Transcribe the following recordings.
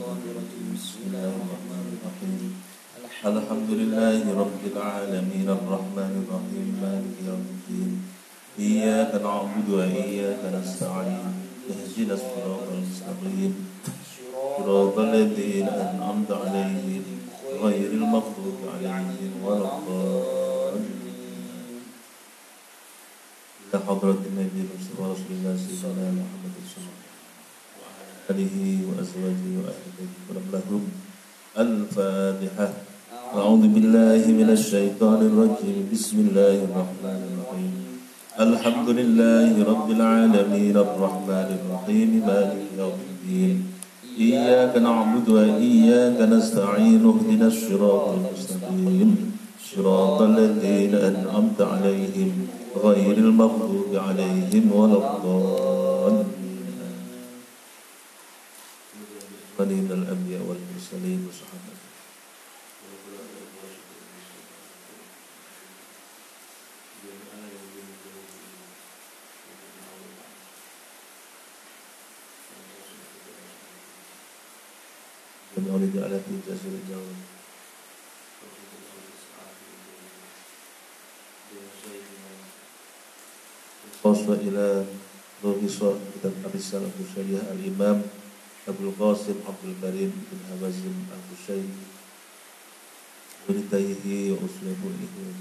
Bismillahirrahmanirrahim. Alhamdulillahi rabbil alamin arrahmanir rahim maliki yaumiddin. Iyyaka na'budu wa iyyaka nasta'in. Ihdinas siratal mustaqim. Siratal ladzina an'amta 'alaihim ghairil maghdubi 'alaihim waladdallin. Ila hadratin Nabi Rasulullah sallallahu alaihi wasallam wa alihi wa azwajihi wa ahlihi lahum al-Fatihah. A'udzu billahi minasy syaithanir rajim. Bismillahirrahmanirrahim. Alhamdulillahi rabbil alamin arrahmanir rahim maliki yaumiddin. Iyyaka na'budu wa iyyaka nasta'in. Ihdinas siratal mustaqim. Siratal ladzina an'amta 'alaihim ghairil maghdubi 'alaihim waladdallin. Amin. Al-anbiya wal mursalin wa sahabat. Jami'ul ala fi jaziril jawab. Qaswa ila Ruhisah kitab Ar-Risalah Al-Syariah Al-Imam Abdul Qasim Abdul Karim bin Hawazim Al-Bushayri Walidayhi wa usulabulihi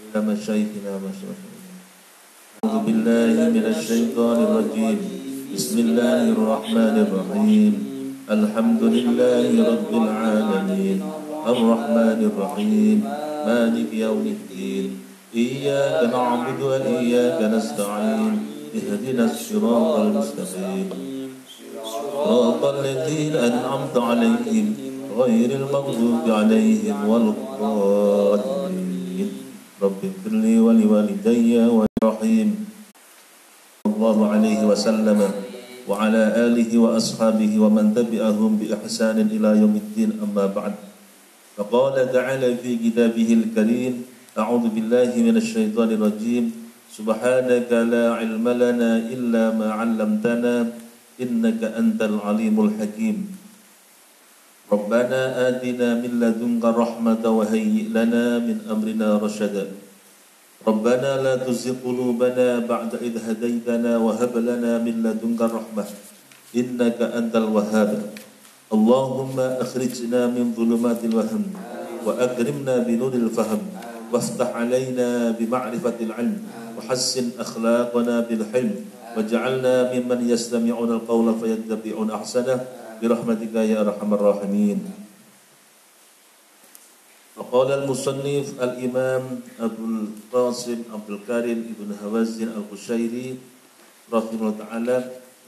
wa masyaykhina masyarakat. A'udzu billahi minasy syaithanir rajim. Bismillahirrahmanirrahim. Alhamdulillahi rabbil alamin arrahmanir rahim maliki yaumiddin. Iyyaka na'budu wa iyyaka nasta'in. Ihdinas siratal mustaqim. Siratal ladzina an'amta 'alaihim ghairil maghdubi 'alaihim waladdallin. Rabbighfirli wa liwalidayya wa rahim. Sallallahu alaihi wasallam wa ala alihi wa ashabihi wa man tabi'ahum bi ihsanin ila yaumiddin, amma ba'd. Faqala ta'ala fi kitabihil karim. A'udzu billahi minasy syaithanir rajim. Subhanaka la ilma lana illa ma 'allamtana innaka antal alimul hakim. Rabbana atina min ladunka rahmatan wa hayyi' lana min amrina rasyada. Rabbana la tuzigh qulubana ba'da idh hadaytana wa hab lana min ladunka rahmah innaka antal wahhab. Allahumma akhrijna min dhulumatil wahm wa akrimna bi nuril fahm waftah alaina bi ma'rifatil 'ilm wa hassin akhlaqana bil hilm waj'alna mimman yastami'una al-qawla fayattabi'una ahsanah bi rahmatika ya arhamar rahimin. Qala al-musannif al-imam Abdul Qasim Abdul Karim ibn Hawazin al-Bushayri rahimahullah ta'ala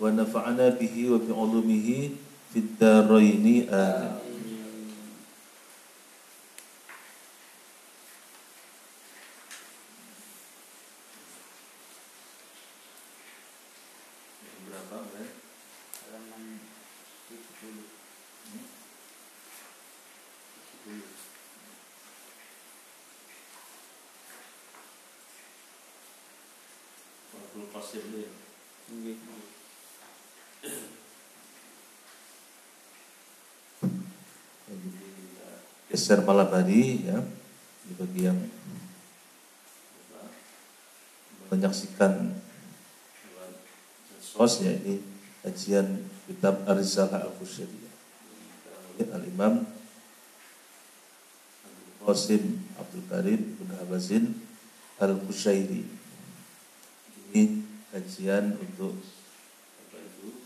wa nafa'ana bihi wa bi 'ulumihi fid daraini amin. Geser malam hari ya, bagi yang menyaksikan ya, ini kajian kitab Ar-Risalah Al-Bushayri Al-Imam Qasim Abdul Karim bin Hawazin Al-Bushayri. Ini kajian untuk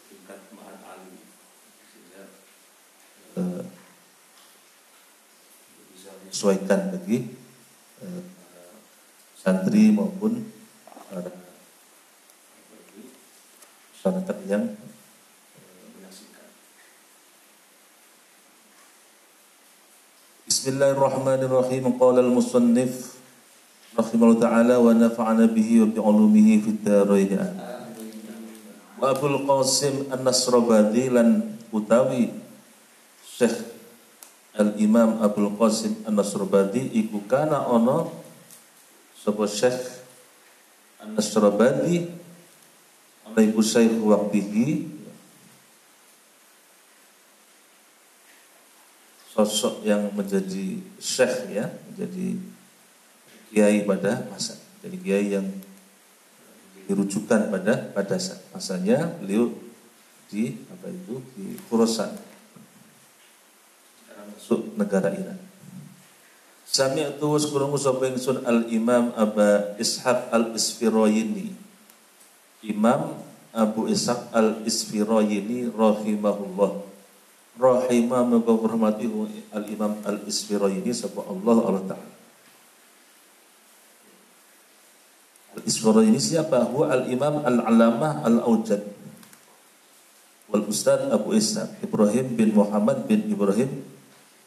tingkat ma'al alim, sehingga bisa menyesuaikan bagi santri maupun masyarakat yang menyaksikan. Bismillahirrahmanirrahim. Qala al-musannif rahimahullah ta'ala wa nafa'ana bihi wa bi 'ulumihi fid dharain. Wa Abdul Qasim An-Nasrabadi lan utawi Syekh Al-Imam Abdul Qasim An-Nasrabadi iku kana ana sapa Syekh An-Nasrabadi alaihi syekh waqtihi sosok yang menjadi syekh ya, menjadi kiai pada masa, jadi kiai yang dirujukan pada masanya beliau di di Khurasan, sekarang masuk negara Iran. Sami'tu waskurungu sapa ingsun al-Imam Aba Ishaq al-Isfirayini, Imam Abu Ishaq al-Isfirayini rahimahullah. Rahimah menghormati al-Imam al-Isfirayini sapa Allah Ta'ala. Al-Isfirayini siapa? Huwa al-Imam al-Alamah al-Aujad wal Ustadz Abu Ishaq Ibrahim bin Muhammad bin Ibrahim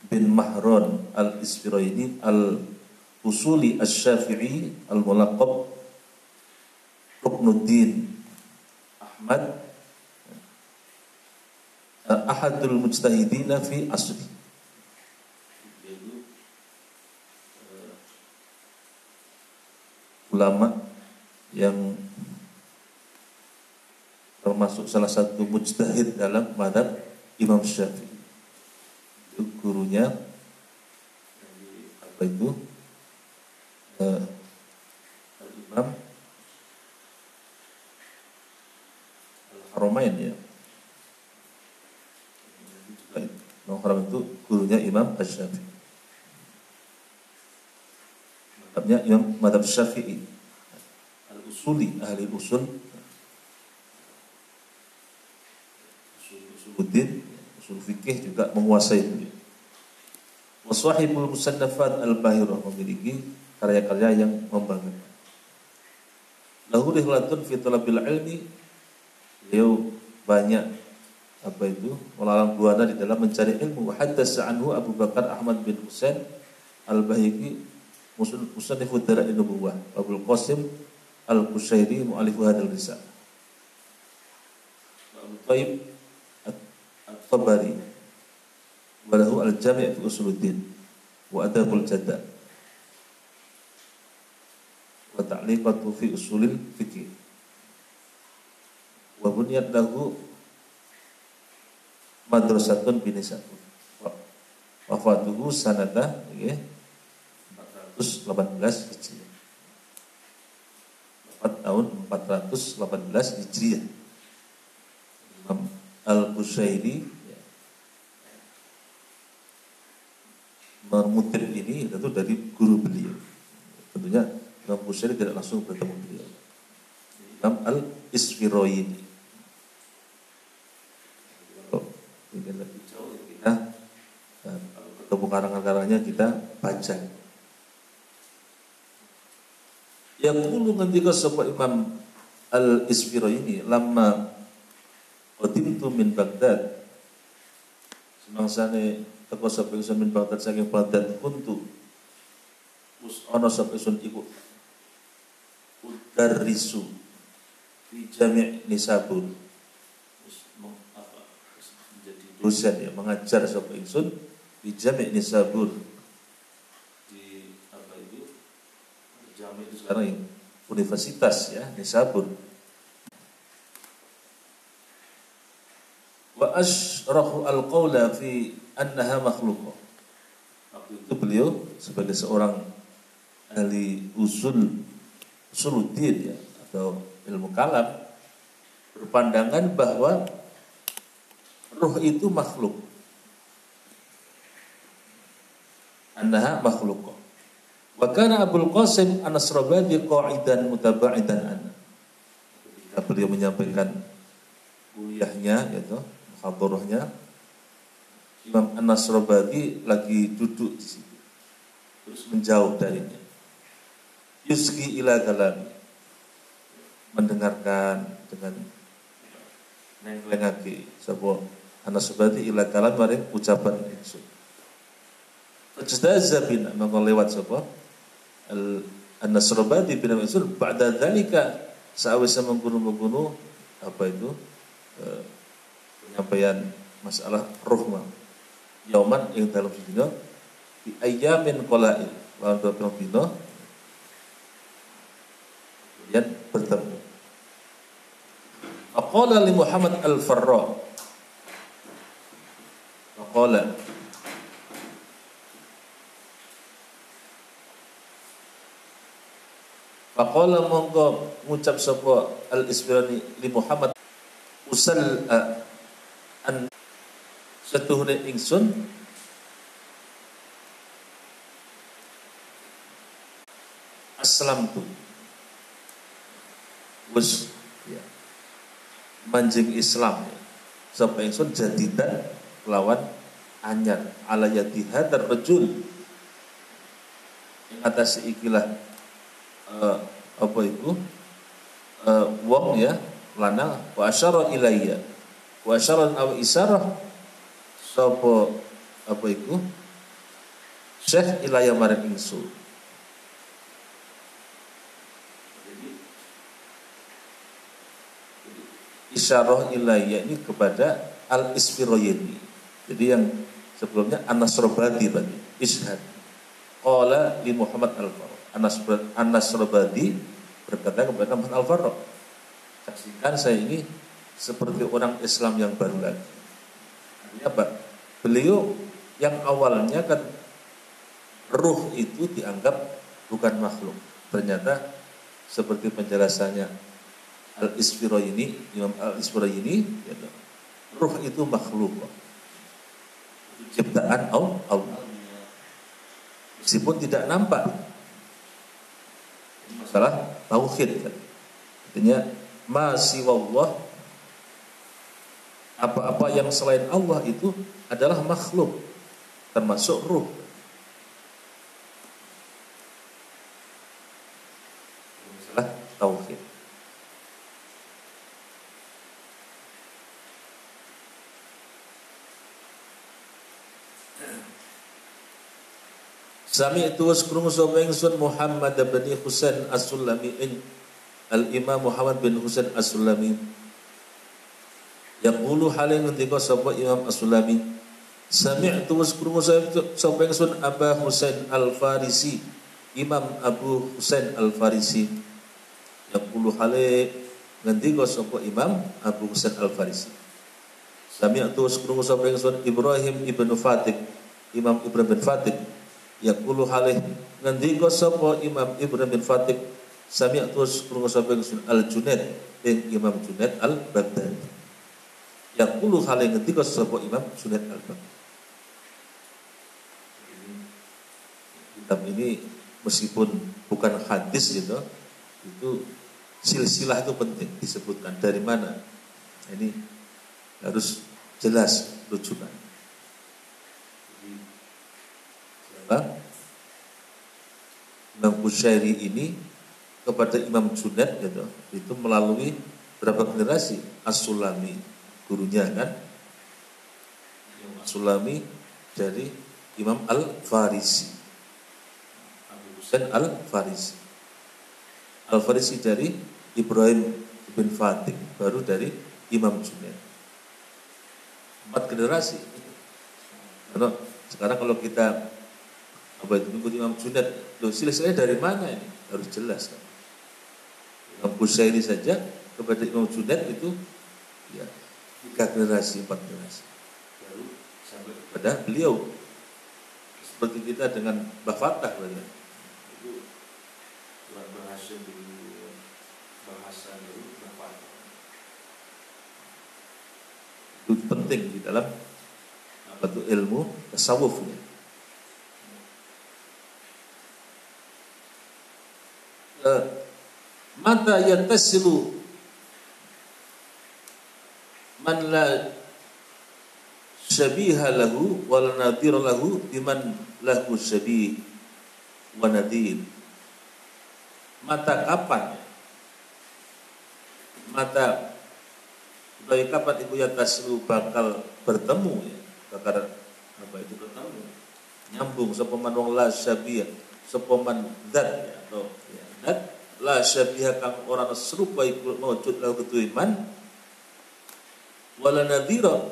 bin Mahron al-Isfirayini al-Usuli al-Syafi'i al-Mulaqab Ruknuddin Ahmad Ahadul Mujtahidina fi asri. Ulama yang termasuk salah satu mujtahid dalam mazhab Imam Syafi'i. Itu gurunya Imam Al-Haramain ya. Al-Haramain itu gurunya Imam Asy-Syafi'i. Mazhabnya Imam mazhab Syafi'i. Al-Usuli, ahli usul. Usuluddin, usul fikih juga menguasai beliau. Wasahibul musannafat al-bahirah, memiliki karya-karya yang membanggakan. Lahu rihlatun fi talabil ilmi, beliau banyak melalang buana di dalam mencari ilmu. Wa haddatsa anhu Abu Bakar Ahmad bin Husain al-Bahiqi musannifud Dalail Nubuwah, Abul Qasim al-Qushairi mu'allif hadzal risalah. Abu Thaib at-Tabari wa lahu al-Jami' fi Usuluddin wa Adabul Jadda wa ta'liqatu fi usulil fiqh wa bunyat lahu madrasatun binisatun. Wafatuhu sanata 418 Hijriah. Wafat tahun 418 Hijriah. Imam Al-Qushairi mengutip ini tentu dari guru beliau. Tentunya Imam Qushairi tidak langsung bertemu beliau. Imam Al-Isfirayini. Mungkin lebih jauh kita ketemu karangan-karangannya kita baca. Yang dulu ketika sebuah Imam Al-Isfirayini lama qadimtu min Baghdad, semangsane teko sapa ingsun min Baghdad saking Baghdad kuntu ana sapa ingsun iku udarrisu fi Jami' Nisabur, dosen ya, mengajar sapa ingsun di Jami' Nisabur, di Jami' itu sekarang ya, universitas ya, Nisabur. Wa ashrahu al-qawla fi annaha makhluqah. Waktu itu beliau sebagai seorang ahli usuluddin ya, atau ilmu kalam, berpandangan bahwa ruh itu makhluk. Annaha makhluqah. Wa kana Abul Qasim An-Nasrabadi qa'idan mutaba'idan anna. Ketika beliau menyampaikan kuliahnya yaitu muhadharahnya, Imam An-Nasrabadi lagi duduk di situ. Terus menjauh darinya. Yusgi ila kalami, mendengarkan dengan nenglengake sapa An-Nasrabadi ila kalam maring ucapan ingsun. Fajdaza bin maka lewat sapa An-Nasrabadi bin ingsun ba'da dzalika sawise mengkono-mengkono penyampaian masalah ruh yauman ing dalam sedina di ayamin qalail lan beberapa dina kemudian bertemu. Aqala li Muhammad al-Farra, aqala Faqala mongko ngucap sapa al-Isfirani li Muhammad usal an setuhune ingsun aslamtu wis ya manjing Islam ya. Sapa ingsun jadidan lawan anyar ala yadi hadar rajul atas ikilah apa itu wong ya lanang wa asyara ilayya wa asyara aw isarah sapa apa itu syekh ilayya marang ingsun. Isyarah ilayya ini kepada al-Isfirayni. Jadi yang sebelumnya An-Nasrabadi tadi ishad qala li Muhammad al-Farra. An-Nasrabadi berkata kepada Muhammad al-Farra, saksikan saya ini seperti orang Islam yang baru lagi. Artinya apa? Beliau yang awalnya kan ruh itu dianggap bukan makhluk. Ternyata seperti penjelasannya Al-Isfirayni, Imam Al-Isfirayni, ya, ruh itu makhluk, ciptaan Allah, meskipun tidak nampak. Masalah tauhid kan. Artinya masiwallah, apa-apa yang selain Allah itu adalah makhluk, termasuk ruh. Masalah tauhid. Sami itu waskrungu sapa ingsun Muhammad bin Husain As-Sulami Al-Imam Muhammad bin Husain As-Sulami yaqulu halin ngendika sapa Imam As-Sulami sami'tu waskrungu sapa ingsun Aba Husain Al-Farisi Imam Abu Husain Al-Farisi yaqulu halin ngendika sapa Imam Abu Husain Al-Farisi sami'tu waskrungu sapa ingsun Ibrahim ibn Fatih Imam Ibrahim bin Fatih yaqulu halih ngendika sapa Imam Ibrahim bin Fatih sami'tu krungu sapa ingsun Al-Junaid ing Imam Junaid Al-Baghdadi yaqulu halih ngendika sapa Imam Junaid Al-Baghdadi. Kitab ini meskipun bukan hadis gitu, itu silsilah itu penting disebutkan dari mana. Ini harus jelas rujukan. Imam Qushairi ini kepada Imam Junaid gitu, itu melalui berapa generasi? As-Sulami gurunya kan, As-Sulami dari Imam Al-Farisi, Abu Husain Al-Farisi, Al-Farisi dari Ibrahim bin Fatih, baru dari Imam Junaid. 4 generasi. Karena sekarang kalau kita apa itu mengikuti Imam Junaid, loh silsilahnya dari mana ini? Harus jelas kan. Imam Qushairi saja kepada Imam Junaid itu ya 3 generasi, 4 generasi. Baru sampai kepada beliau. Seperti kita dengan Mbah Fatah ya. Itu bahasa dulu, bahasa dulu Mbah Fatah. Itu penting di dalam apa itu ilmu tasawufnya. Mata yattasilu man la syabiha lahu wa la nadhira lahu biman lahu syabih wa nadhir. Mata kapan dari kapan itu yattasilu bakal bertemu ya, bakal apa itu bertemu nyambung sapa man wong la syabih sapa man zat ya, atau ya la syabiha kang ora serupa iku maujud lahu ketuiman wala nadhira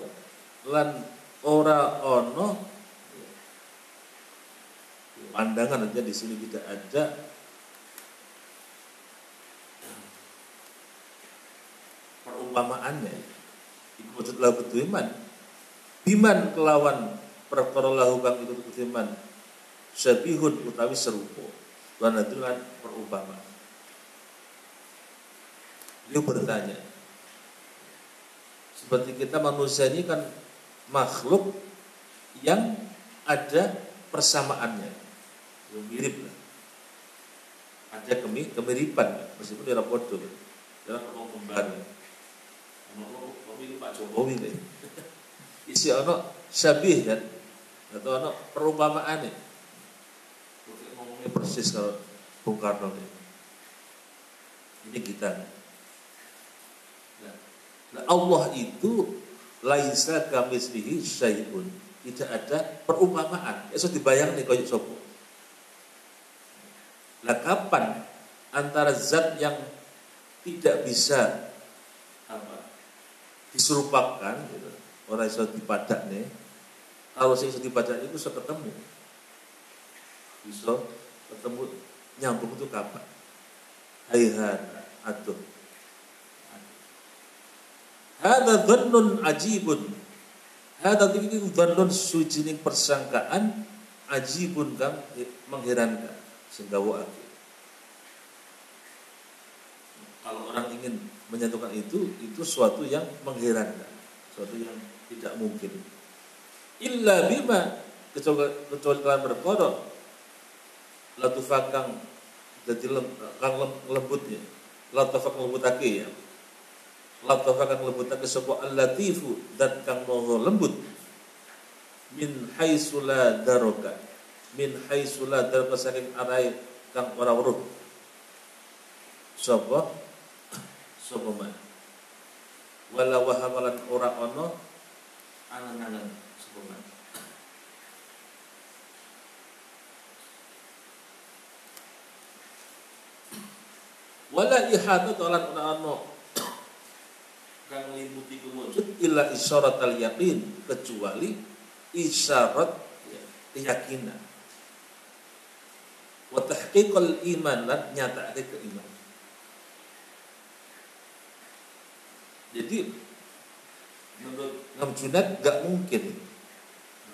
lan ora ono pandangan aja di sini tidak ada perumpamaannya iku maujud lahu ketuiman biman kelawan perkara lahu kang iku ketuiman syabihun utawi serupa lan nadhira perumpamaan. Beliau bertanya, seperti kita manusia ini kan makhluk yang ada persamaannya, yang mirip lah. Ada kemiripan, meskipun dia podo. Jangan ngomong kembar. Ngomong pemilu Pak Jokowi nih. Isi ono syabih kan, atau ono perumpamaan nih. Ngomongnya persis kalau Bung Karno nih. Ini kita. Nah, Allah itu laisa kamitslihi syai'un. Tidak ada perumpamaan. Iso dibayang nih koyo sapa. Lah kapan antara zat yang tidak bisa diserupakan gitu. Ora iso dipadak nih. Kalau sing iso dipadak itu iso ketemu. Bisa ketemu nyambung itu kapan? Hayhat aduh. Hada dhannun ajibun. Hada iki dhannun sucining persangkaan ajibun kang mengherankan sehingga wa'ake. Kalau orang ingin menyatukan itu suatu yang mengherankan, suatu yang tidak mungkin. Illa bima kecuali kalian berkorok latufakang jadi kang lembutnya, latufakang lembutake ya. Latufakang lembutake sapa al-latifu dan kang maha lembut min haitsu la daraka, min haitsu la daraka saking arai kang ora weruh sapa man wala wahamalan ora ana angan-angan sapa man. Wala ihata lan ora ana kang ngeliputi kumujud illa isyaratal yaqin, kecuali isyarat keyakinan. Wa tahqiqul iman, lan nyatakake keimanan. Jadi menurut Imam Junaid enggak mungkin.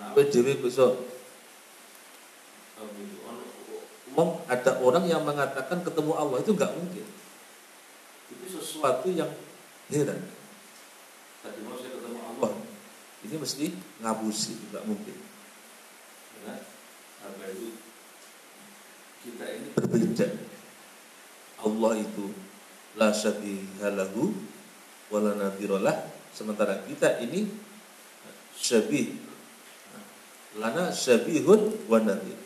Nah, dhewe bisa ada orang yang mengatakan ketemu Allah, itu enggak mungkin. Itu sesuatu yang heran. Tadi mau saya ketemu Allah, ini mesti ngabusi, enggak mungkin. Karena apa itu? Kita ini berbeda. Allah itu la syabiha lahu wala nadhiralah, sementara kita ini syabih. Lana syabihun wa nadhir.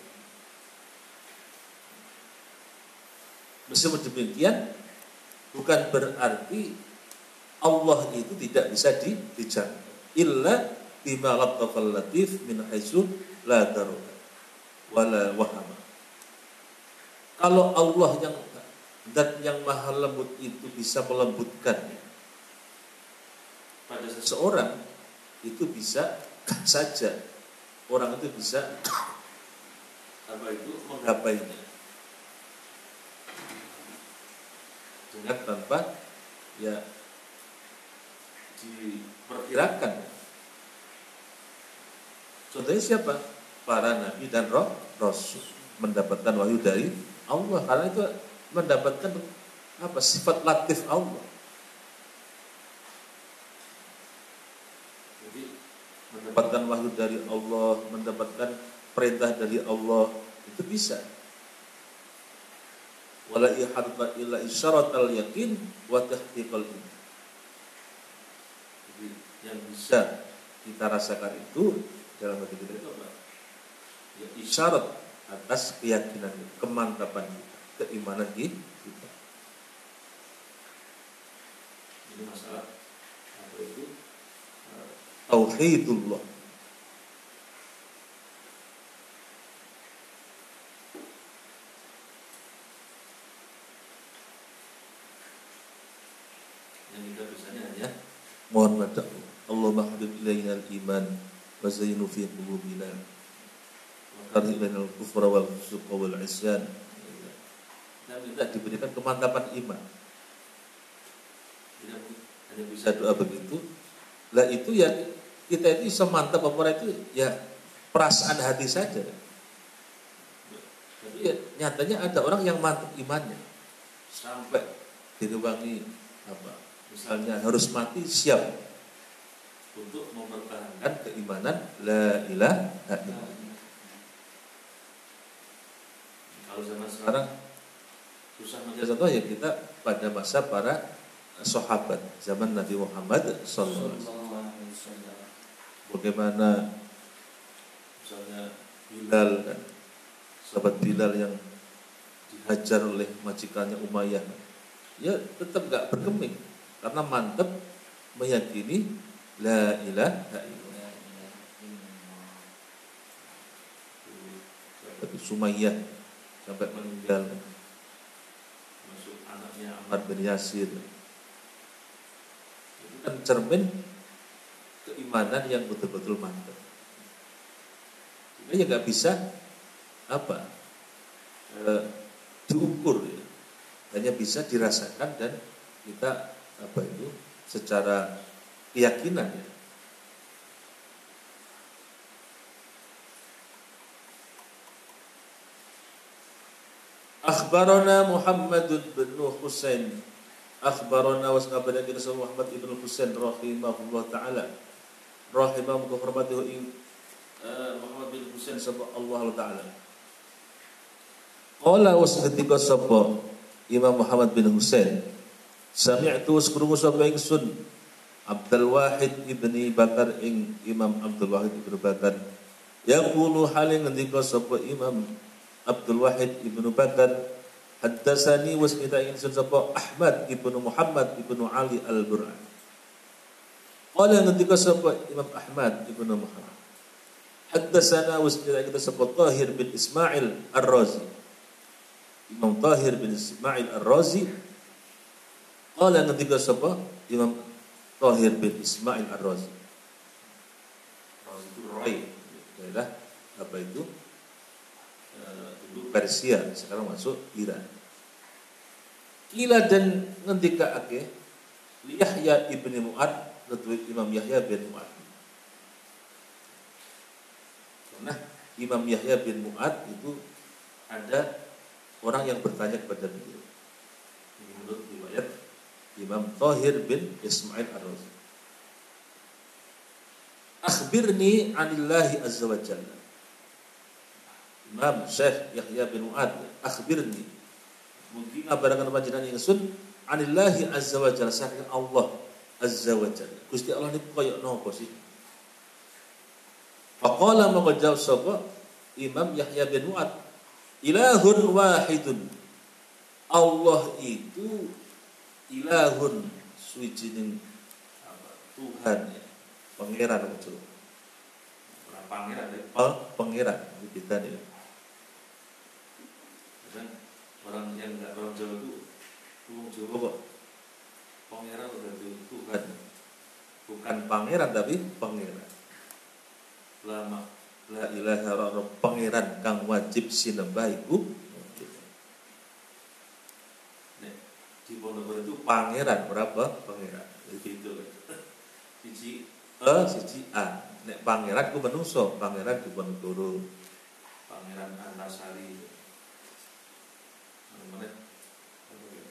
Meskipun demikian, bukan berarti Allah itu tidak bisa dijangkau. Illa bima lattafal latif min haitsu la daraka wala wahama. Kalau Allah yang zat yang maha lembut itu bisa melembutkan pada seseorang, itu bisa saja orang itu bisa menggapainya dengan tanpa ya diperkirakan. Contohnya siapa? Para nabi dan rasul mendapatkan wahyu dari Allah, karena itu mendapatkan sifat latif Allah. Jadi mendapatkan wahyu dari Allah, mendapatkan perintah dari Allah, itu bisa. Wala ihadba illa isyaratal yakin wa tahqiqal iman. Jadi yang bisa kita rasakan itu dalam hati kita itu apa? Ya, isyarat atas keyakinan, kemantapan kita, keimanan kita. Ini masalah apa itu? Tauhidullah. Yang kita bisanya hanya mohon pada Allah habib ilaina al-iman wa zayyinu fi qulubina wa karih ilaina al-kufra wal fusuqa wal isyan. Kita minta diberikan kemantapan iman. Hanya bisa doa begitu. Lah itu ya kita itu bisa mantap apa itu ya perasaan hati saja. Jadi ya, nyatanya ada orang yang mantap imannya sampai direwangi apa? Misalnya harus mati siap untuk mempertahankan keimanan la ilaha illallah. Kalau zaman sekarang susah mencari contoh ya kita pada masa para sahabat zaman Nabi Muhammad sallallahu alaihi wasallam. Bagaimana misalnya Bilal kan, sahabat Bilal yang dihajar oleh majikannya Umayyah, ya tetap gak bergeming karena mantap meyakini la ilaha illallah. Tapi Sumayyah sampai meninggal, masuk anaknya Ammar bin Yasir. Itu kan cermin keimanan yang betul-betul mantap. Jadi nggak bisa apa diukur ya. Hanya bisa dirasakan dan kita apa itu secara keyakinan ya. Akhbarana Muhammad bin Husain. Akhbarana wasnabana kita Muhammad ibn Husain rahimahullah taala. Rahimahullah hormatihu Muhammad bin Husain sapa Allah taala. Qala wasketika sapa Imam Muhammad bin Husain. Sami'tu waskrungu sapa ingsun Abdul Wahid ibni Bakar ing Imam Abdul Wahid ibnu Bakar. Yaqulu halin ngendika sapa Imam Abdul Wahid ibnu Bakar, haddatsani wasmita ingsun sapa Ahmad ibnu Muhammad ibnu Ali al-Bur'an. Qala ngendika sapa Imam Ahmad ibnu Muhammad, haddatsana wasmita ingsun sapa Tahir bin Ismail ar-Razi. Imam Tahir bin Ismail ar-Razi qala ngendika sapa Imam Tahir bin Ismail ar-Razi. Razi itu Rai, adalah apa itu? Dulu Persia, sekarang masuk Iran. Kila dan ngendika ake Yahya ibn Mu'ad, Imam Yahya bin Mu'ad. Karena Imam Yahya bin Mu'ad itu ada orang yang bertanya kepada beliau. Ini menurut riwayat Imam Tahir bin Ismail ar-Razi. Akhbirni anillahi azza wa jalla. Imam Syekh Yahya bin Mu'ad, akhbirni, mungkin ngabarangan panjenengan ingsun anillahi azza wa jalla, saking Allah azza wa jalla. Gusti Allah niku kaya napa sih? Faqala maka jawab sapa Imam Yahya bin Mu'ad, ilahun wahidun. Allah itu ilahun, suwijining Tuhan ya, pangeran itu. Pangeran pangeran itu kita ya. Orang yang enggak orang Jawa itu orang Jawa kok pangeran berarti Tuhan. Bukan pangeran tapi pangeran. Lama la ilaha illallah, pangeran kang wajib sinembah iku. Nek di Ponorogo itu pangeran berapa? Pangeran. Jadi itu. Siji A. Nek pangeran ku menungso, pangeran di Ponorogo. Pangeran Antasari.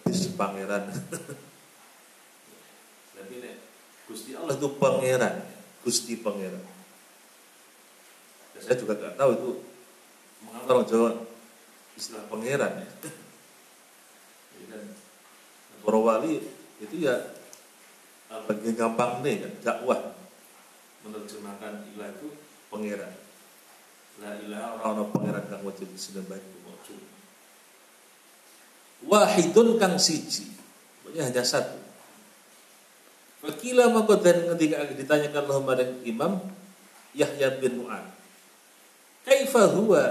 Bis pangeran. Tapi nek Gusti Allah itu pangeran, Gusti pangeran. Dan saya juga nggak tahu itu mengapa orang Jawa istilah pangeran ya. Dan para wali itu ya bagi gampang nih kan dakwah menerjemahkan ilah itu pangeran. La ilaha illallah, pangeran kang wajib disembah iku mujud. Wahidun kang siji, pokoknya hanya satu. Fakila maka dan ketika ditanyakan Allah marang Imam Yahya bin Mu'ad, kaifa huwa,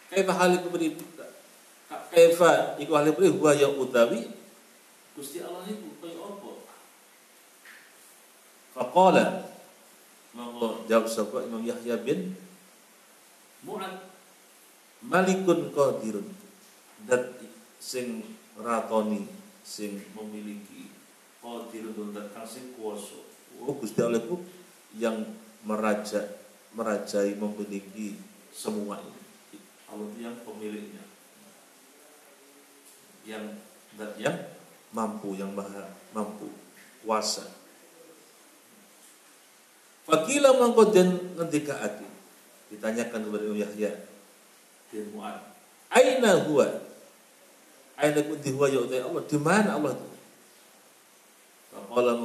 kaifa haliku beri, kaifa iku haliku beri huwa ya utawi Gusti Allah itu kaya apa? Faqala maka jawab sapa Imam Yahya bin Mu'ad, malikun qadirun, dat sing ratoni, sing memiliki, qadirun dat kang sing kuwasa. Oh Gusti Allah itu yang merajai, memiliki semua ini. Allah itu yang pemiliknya, yang dat yang mampu, yang maha mampu, kuasa. Fakila mangko den ngendikaake, ditanyakan kepada Yahya bin Mu'ad, aina huwa? Aina kunti huwa ya Allah? Di mana Allah itu? Faqala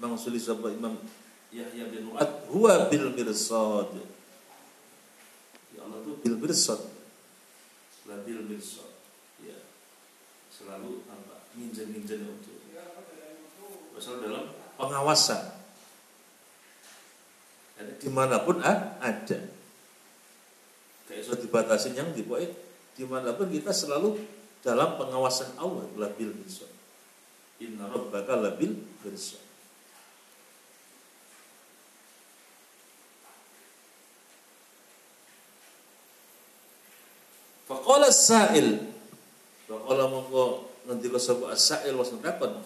mangsuli sapa Imam Yahya bin Mu'ad, huwa bil mirsad. Ya Allah itu bil mirsad. Bil mirsad. Ya. Selalu apa? Nginjen-nginjen untuk. Pasal dalam pengawasan. Jadi dimanapun ada. Kayak iso dibatasin yang dipoe dimanapun kita selalu dalam pengawasan Allah, labil mirsad. Inna rabbaka labil mirsad. Faqala as-sa'il, faqala mongko ngendika sapa as-sa'il was takon,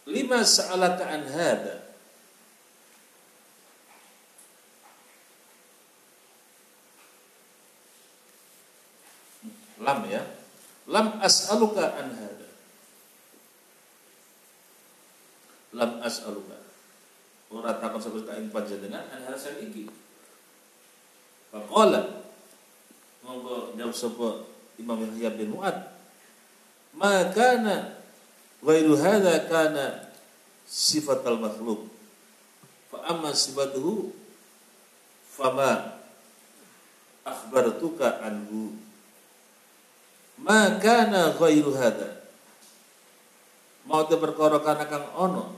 lima sa'alaka an hada? Lam ya, lam as'aluka an hada. Lam as'aluka. Ora takon sapa kaing panjenengan an hada iki. Faqala monggo jawab sapa Imam Yahya bin Mu'ad, ma kana ghairu hadza kana sifatal makhluk, fa amma sifatuhu fama akhbartuka anhu. Ma kana ghairu hadza, mau te perkara kana kang ono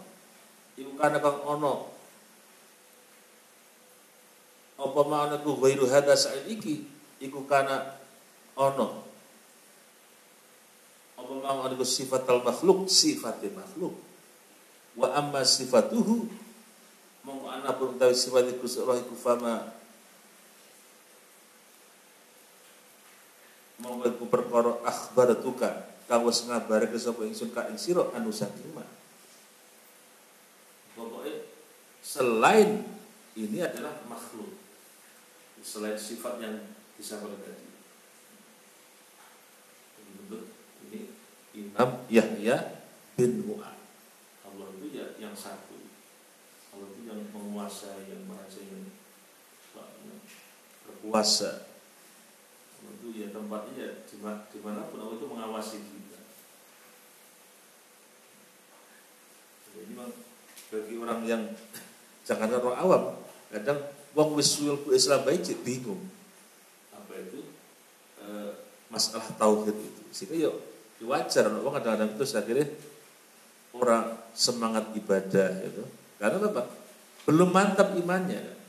iku kana kang ono apa makna ku ghairu hadza saat iki iku kana ono apa makna ku sifatal makhluk, sifatil makhluk. Wa amma sifatuhu mongko ana pun tawi sifat Gusti Allah iku fama mongko iku perkara akhbaratuka kang wis ngabarake sapa ingsun ka ing sira anu saking ma. Pokoke selain ini adalah makhluk, selain sifat yang disampaikan tadi. Ini Imam Yahya bin Mu'ad. Allah itu ya yang satu. Allah itu yang menguasai, yang merasa, yang berkuasa. Allah itu ya tempatnya ya dimanapun Allah itu mengawasi kita. Jadi memang bagi orang yang jangan orang awam, kadang wong wis suwil Islam baik bingung. Apa itu masalah tauhid itu. Sehingga ya wajar wong kadang-kadang itu akhirnya orang semangat ibadah itu. Karena apa? Belum mantap imannya.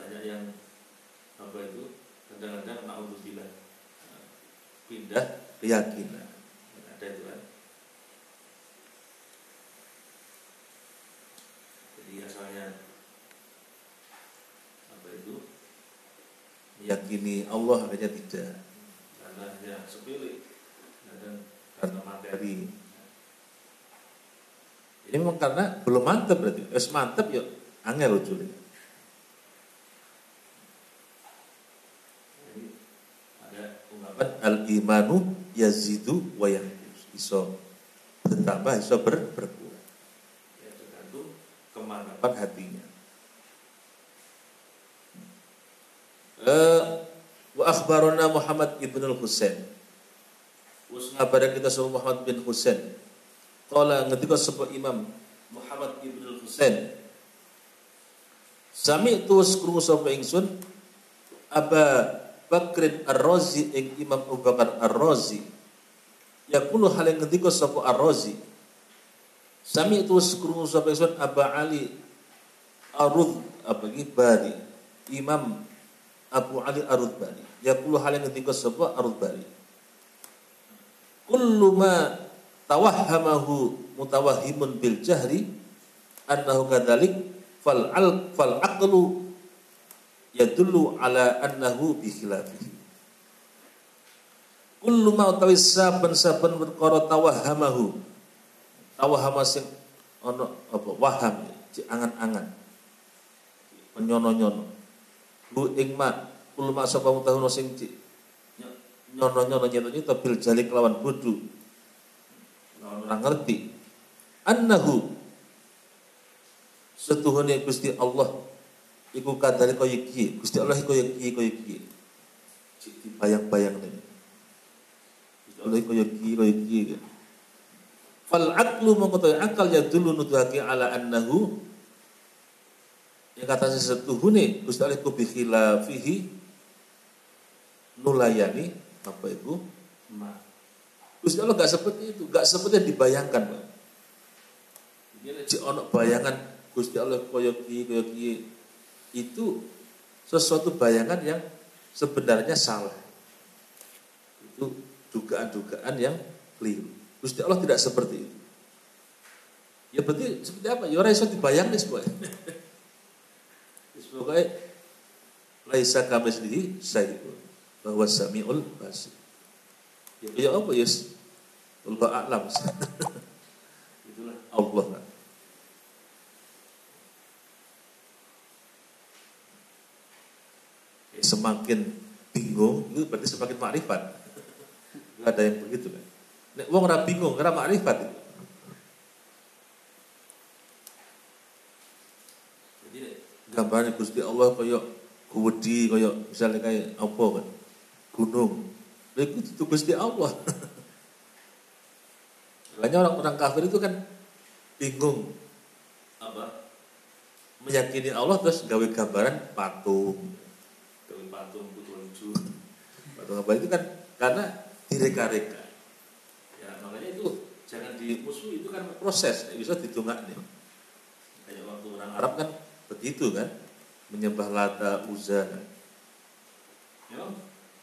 Banyak yang apa itu kadang-kadang naudzubillah pindah keyakinan. Ada itu kan. Jadi asalnya apa itu meyakini Allah akhirnya tidak, karena hanya sepele, karena materi. Ini memang karena belum mantap berarti. Mantap ya angel ujule. Jadi ada ungkapan al-imanu yazidu wa yanqus. Iso bertambah, iso berkurang. Ya tergantung kemantapan hatinya. Wa akhbarana Muhammad ibn al-Husain. Wis ngabaran kita sama Muhammad bin Husain. Qala ngendika sapa Imam Muhammad ibn al-Husain, sami'tu krungu sapa ingsun Aba Bakrin Ar-Razi ing Imam Abu Bakar Ar-Razi yaqulu hal ngendika sapa Ar-Razi, sami'tu krungu sapa ingsun Aba Ali Arud apa iki Bari, Imam Abu Ali Ar-Rudbari yaqulu hal ngendika sapa Ar-Rudbari, kullu ma tawahhamahu mutawahhimun bil jahri annahu kadzalik fal aqlu yadullu ala annahu bi khilafihi. Kullu ma utawi saben-saben perkara tawahhamahu, tawahhama sing ana apa waham ci angan-angan, menyono-nyono. Hu ing ma ulama sapa mutahun sing nyono-nyono nyata bil jalik lawan bodoh. Lawan ora ngerti. Annahu setuhune Gusti Allah iku kadare kaya iki. Gusti Allah iku kaya iki. Dibayang-bayang ini. Gusti Allah iku kaya iki. Fal aqlu mengkotai akal ya dulu nuduhake ala annahu yang kata setuhune Gusti Allah iku bi khilafihi nulayani apa itu? Gusti Allah gak seperti itu, gak seperti yang dibayangkan, Pak. Ini nek ono bayangan Gusti Allah kaya iki itu sesuatu bayangan yang sebenarnya salah. Itu dugaan-dugaan yang keliru. Gusti Allah tidak seperti itu. Ya berarti seperti apa? Ya ora iso dibayangke sebenarnya. Sebagai laisa kamitslihi syai'un wa huwas samiul basir. Ya apa ya? Allah a'lam. Itulah Allah. Semakin bingung itu berarti semakin makrifat. Ada yang begitu kan. Nek wong ora bingung ora makrifat itu. Jadi gambarnya Gusti Allah kaya gede kaya misalnya kayak apa kan? Gunung. Lha itu Gusti Allah. Makanya orang-orang kafir itu kan bingung apa? Meyakini Allah terus gawe gambaran patung. Gawe patung lucu. Patung apa itu kan karena direka-reka. Ya makanya itu jangan dimusuhi, itu kan proses, bisa ditungaknya. Kayak waktu orang Arab kan begitu kan, menyembah Lata, Uzza. Ya,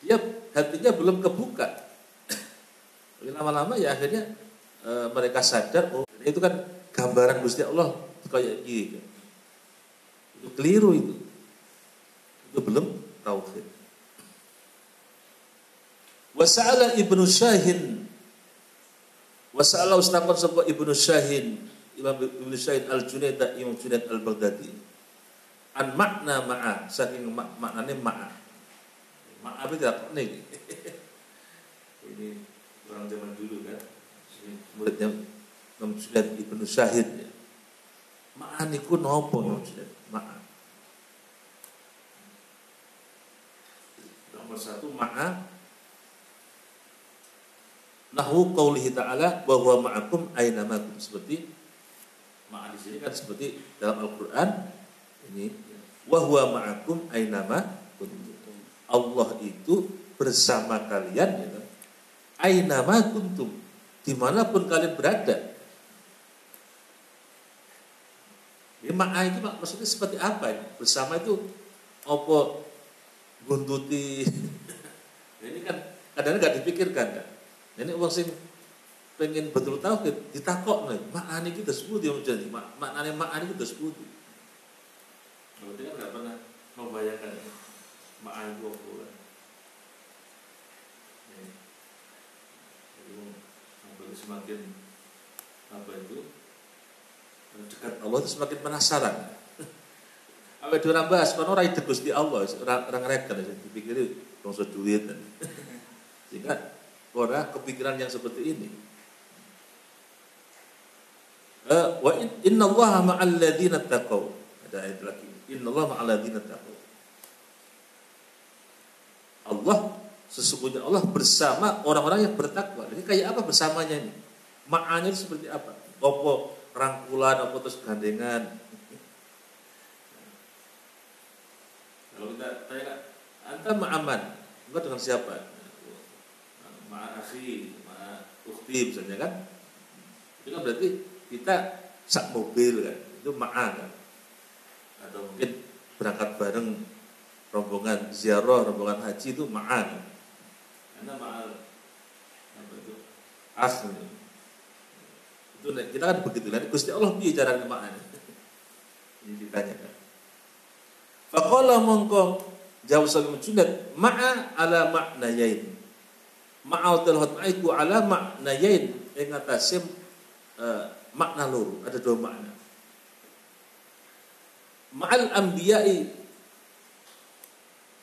dia hatinya belum kebuka. Tapi lama-lama ya akhirnya mereka sadar, oh itu kan gambaran Gusti Allah kayak gini. Itu keliru itu. Itu belum tauhid. Wasa'ala Ibnu Syahin. Wasa'ala ustaqon sapa Ibnu Syahin, Imam Ibnu Syahin Al-Junaid, Imam Junaid Al-Baghdadi. An makna ma'a, saking maknane ma'a. Ma'a itu tidak nih. Ini orang zaman dulu kan. Muridnya Imam Junaid Ibnu Syahin. Ma'a niku napa Imam Junaid? Ma'a. Nomor satu ma'a nahwu qaulihi ta'ala wa huwa ma'akum aina ma kuntum, seperti ma'a di sini kan seperti dalam Al-Qur'an ini wa huwa ma'akum aina ma kuntum. Allah itu bersama kalian ya. Aina ma kuntum, dimanapun kalian berada. Ini ma'a itu maksudnya seperti apa ini? Bersama itu apa buntuti. Ini kan kadang-kadang enggak dipikirkan kan. Ini orang sing pengen betul tauhid ditakok nih, maknane kita sebut yang jadi maknane maknane kita sebut. Berarti kan enggak pernah membayangkan maknane itu apa. Jadi semakin apa itu dekat Allah itu semakin penasaran. Apa itu orang bahas, kan orang itu Gusti Allah, orang rekan dipikir bangsa duit kan. Sehingga orang kepikiran yang seperti ini. Wa innallaha ma'al ladzina taqaw. Ada ayat lagi. Innallaha ma'al ladzina taqaw. Allah sesungguhnya Allah bersama orang-orang yang bertakwa. Jadi kayak apa bersamanya ini? Maknanya seperti apa? Apa rangkulan, apa terus gandengan? Kalau kita tanya, anta ma'aman, engkau dengan siapa? Ma'akhi, ma'ukhti misalnya kan. Itu kan berarti kita sak mobil kan, itu ma'a kan. Atau mungkin berangkat bareng rombongan ziarah, rombongan haji itu ma'a kan. Karena ma'al apa itu? Asli. Itu kita kan begitu kan. Gusti Allah bicara ma'a. Ini ditanyakan. Faqala mongko jawab Salim Junaid, ma'a ala maknayain. Ma'autul hatmaiku ala maknayain, ing atase makna loro, ada dua makna. ma'al anbiya'i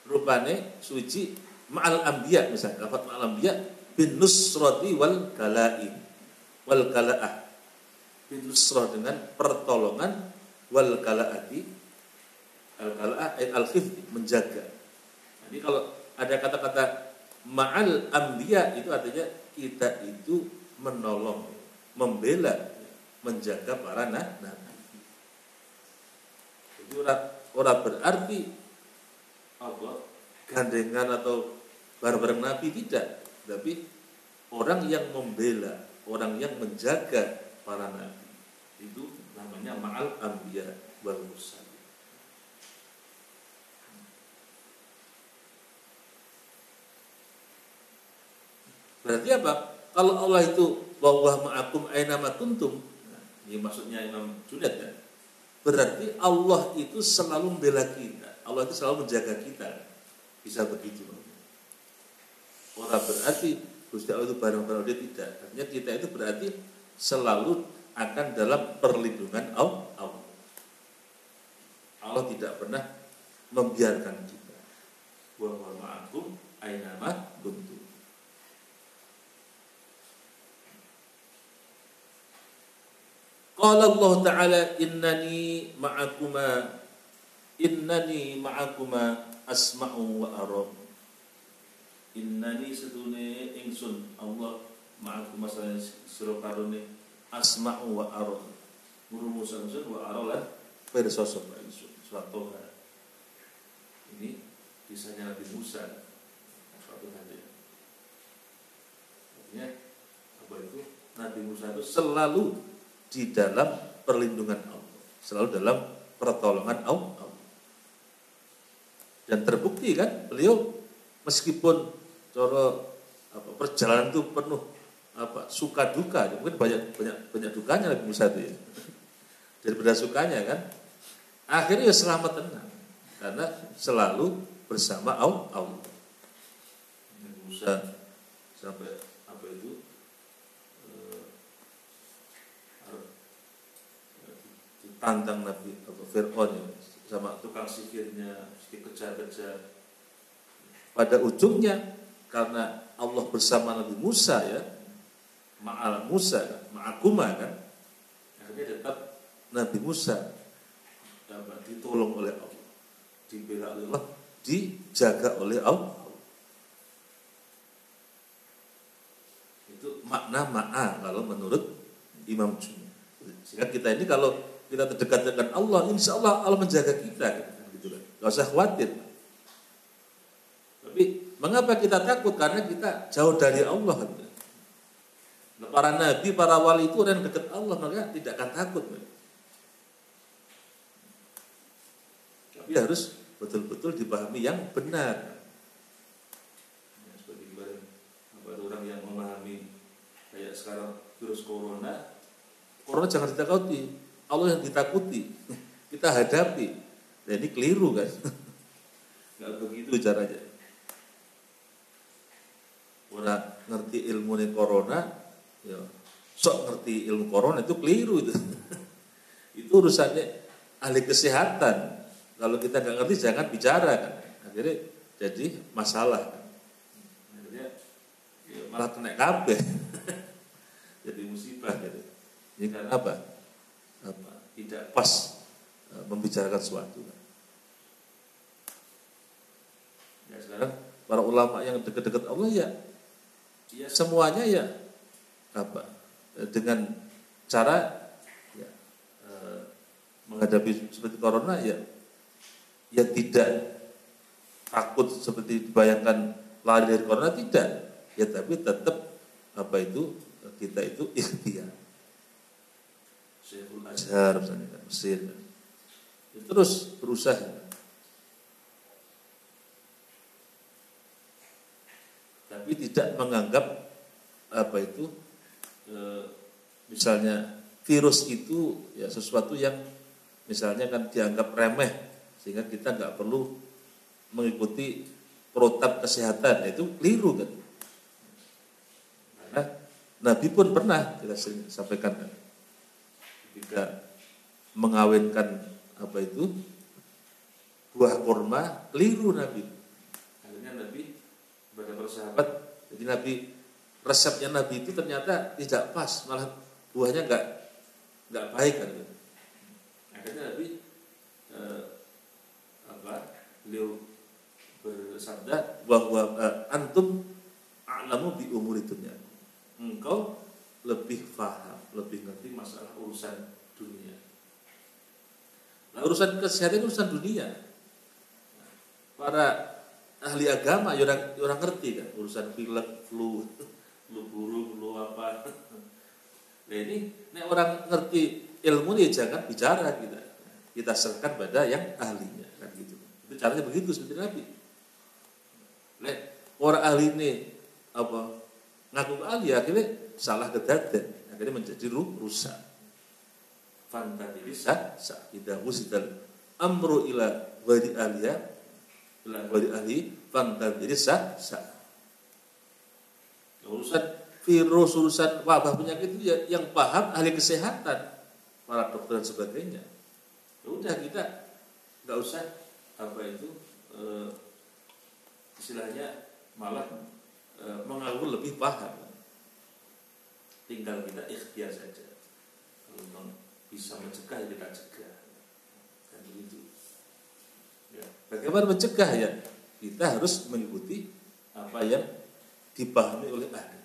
rupane suci ma'al anbiya, misalnya lafaz ma'al anbiya bin nusrati wal kala'i wal kala'ah, bin nusrah dengan pertolongan, wal kala'ati al kala'ah al khifdi menjaga. Jadi kalau ada kata-kata ma'al anbiya itu artinya kita itu menolong, membela, menjaga para nabi. Jadi orang berarti apa gandengan atau bareng-bareng nabi, tidak, tapi orang yang membela, orang yang menjaga para nabi, itu namanya ma'al anbiya wal mursalin. Berarti apa? Kalau Allah itu wallahu ma'akum aina ma kuntum, nah, ini maksudnya Imam Junaid kan? Berarti Allah itu selalu membela kita, Allah itu selalu menjaga kita. Bisa begitu. Orang berarti Gusti Allah itu bareng-bareng dia, tidak. Artinya kita itu berarti selalu akan dalam perlindungan Allah. Allah tidak pernah membiarkan kita. Wa ma'akum aina ma kuntum. Qala Allah Ta'ala innani ma'akuma asma'u wa ara. Innani sedune ingsun Allah ma'akuma sira karone asma'u wa ara. Ngrumu ingsun wa ara lan pirsa sapa ingsun. Surat Toha. Ini kisahnya Nabi Musa. Suatu hari. Artinya apa itu? Nabi Musa itu selalu di dalam perlindungan Allah, selalu dalam pertolongan Allah. Dan terbukti kan, beliau meskipun perjalanan itu penuh suka duka, mungkin banyak dukanya Nabi Musa itu ya. Daripada sukanya kan, akhirnya ya selamat tenang karena selalu bersama Allah. Nabi Musa sampai tantang Nabi Fir'aun sama tukang sihirnya, dikejar-kejar. Pada ujungnya karena Allah bersama Nabi Musa ya, ma'akuma kan, akhirnya tetap Nabi Musa ditolong oleh Allah, dibela oleh Allah, dijaga oleh Allah. Itu makna ma'a kalau menurut Imam Junaid. Sehingga kita ini kalau kita terdekat dengan Allah, insya Allah Allah menjaga kita, gitu kan. Gak usah khawatir. Tapi mengapa kita takut? Karena kita jauh dari Allah. Gitu. Nah, para nabi, para wali itu orang dekat Allah, maka tidak akan takut. Gitu. Tapi harus betul-betul dipahami yang benar. Ya, seperti orang yang memahami kayak sekarang virus corona jangan ditakuti. Allah yang ditakuti, kita hadapi. Nah, ini keliru kan? Nggak begitu caranya. Orang ngerti ilmu corona, ya, sok ngerti ilmu corona itu keliru itu. Itu urusannya ahli kesehatan. Kalau kita nggak ngerti jangan bicara kan. Akhirnya jadi masalah. Kan? Akhirnya ya, malah kena kabeh. Jadi musibah gitu. Ini karena apa? Tidak pas membicarakan sesuatu. Ya, sekarang para ulama yang dekat-dekat Allah ya semuanya ya dengan cara ya, menghadapi seperti corona ya tidak takut seperti dibayangkan lari dari corona, tidak ya, tapi tetap kita itu ikhtiar. Syekhul Azhar misalnya kan, Mesir kan. Terus berusaha. Tapi tidak menganggap misalnya virus itu ya sesuatu yang misalnya kan dianggap remeh, sehingga kita nggak perlu mengikuti protap kesehatan. Itu keliru kan. Karena Nabi pun pernah kita sampaikan kan, ketika mengawinkan buah kurma, keliru Nabi. Akhirnya Nabi kepada para sahabat, jadi Nabi resepnya Nabi itu ternyata tidak pas, malah buahnya nggak baik kan. Akhirnya Nabi beliau bersabda bahwa antum a'lamu bi umuri dunya. Engkau lebih paham, lebih ngerti masalah urusan dunia. Nah, urusan kesehatan urusan dunia. Para ahli agama orang ngerti kan urusan pilek, flu burung, flu apa. Nah ini orang ngerti ilmu ini jangan bicara kita serahkan pada yang ahlinya kan gitu. Itu caranya begitu seperti Nabi. Nah, orang ahli ini ngaku ahli akhirnya salah kedaden, akhirnya menjadi rusak. Fantadiri idza wusidal amru ila ghairi ahliya ila ghairi ahli fantadiri urusan virus, urusan wabah penyakit itu yang paham ahli kesehatan, para dokter dan sebagainya. Ya udah kita nggak usah istilahnya malah mengaku lebih paham. Tinggal kita ikhtiar saja. Kalau memang bisa mencegah, ya kita cegah. Dan begitu. Ya. Bagaimana mencegah ya? Kita harus mengikuti apa yang dipahami oleh ahli.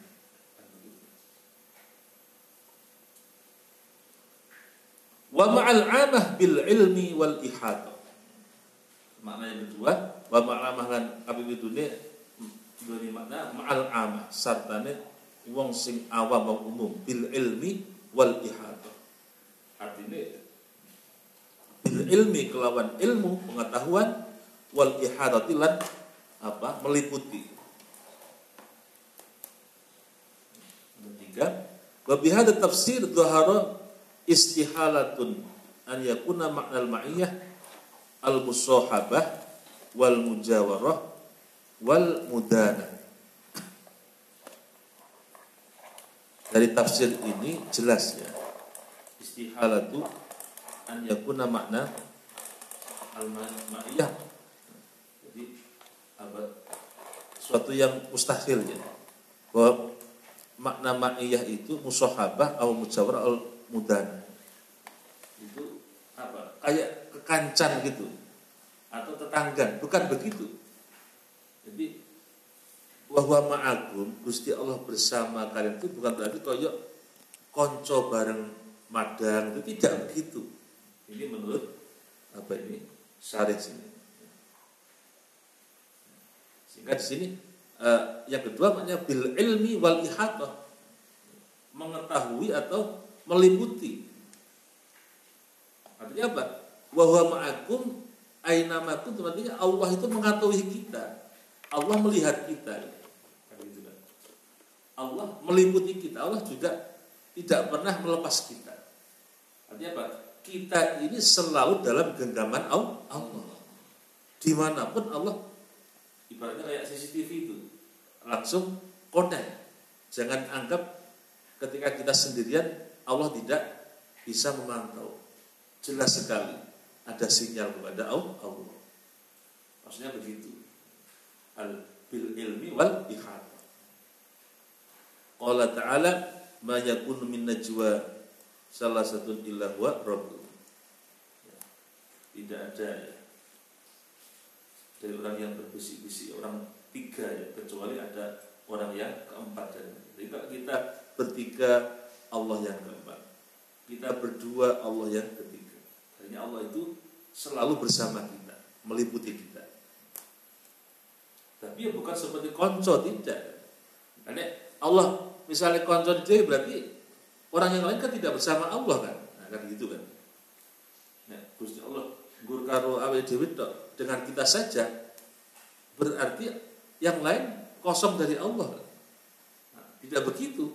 Wa ma'al 'amah bil ilmi wal ihata. Makna yang kedua, wa ma'amah lan kabeh dunia duwe makna ma'al 'amah sartane wong sing awam umum bil ilmi wal ihata. Artinya bil ilmi kelawan ilmu pengetahuan wal ihadati lan meliputi. Ketiga, wa bihadza tafsir dhahara istihalatun an yakuna ma'nal ma'iyah al-musahabah wal mujawarah wal mudana. Dari tafsir ini jelas ya, istihalatu an yakuna makna al-ma'iyah, jadi sesuatu yang mustahil ya, bahwa makna ma'iyah itu musahabah atau mujawarah al mudana itu kayak kekancan gitu atau tetanggan, bukan begitu. Jadi bahwa ma'agum Gusti Allah bersama kalian itu bukan berarti koyok konco bareng madang, itu tidak begitu. Ini menurut syarih sini. Sehingga di sini yang kedua maknanya bil ilmi wal ihatah, mengetahui atau meliputi. Artinya apa? Wa huwa ma'akum aina ma kuntum, artinya Allah itu mengetahui kita. Allah melihat kita. Allah meliputi kita. Allah juga tidak pernah melepas kita. Artinya apa? Kita ini selalu dalam genggaman Allah. Dimanapun Allah, ibaratnya kayak CCTV itu, langsung connect. Jangan anggap ketika kita sendirian Allah tidak bisa memantau. Jelas sekali ada sinyal kepada Allah. Maksudnya begitu. Bil ilmi wal ihata. Qala ta'ala ma yakunu min najwa salasatun illa huwa rabbul. Tidak ada ya, dari orang yang berbisik-bisik, orang tiga ya, kecuali ada orang yang keempat. Jadi kalau kita bertiga, Allah yang keempat. Kita berdua, Allah yang ketiga. Artinya Allah itu selalu bersama kita, meliputi kita. Tapi ya bukan seperti konco, tidak. Karena Allah misalnya konco itu berarti orang yang lain kan tidak bersama Allah kan. Nah, kan gitu kan. Nah, Gusti Allah gur karo awake dhewe tok dengan kita saja, berarti yang lain kosong dari Allah. Nah, tidak begitu.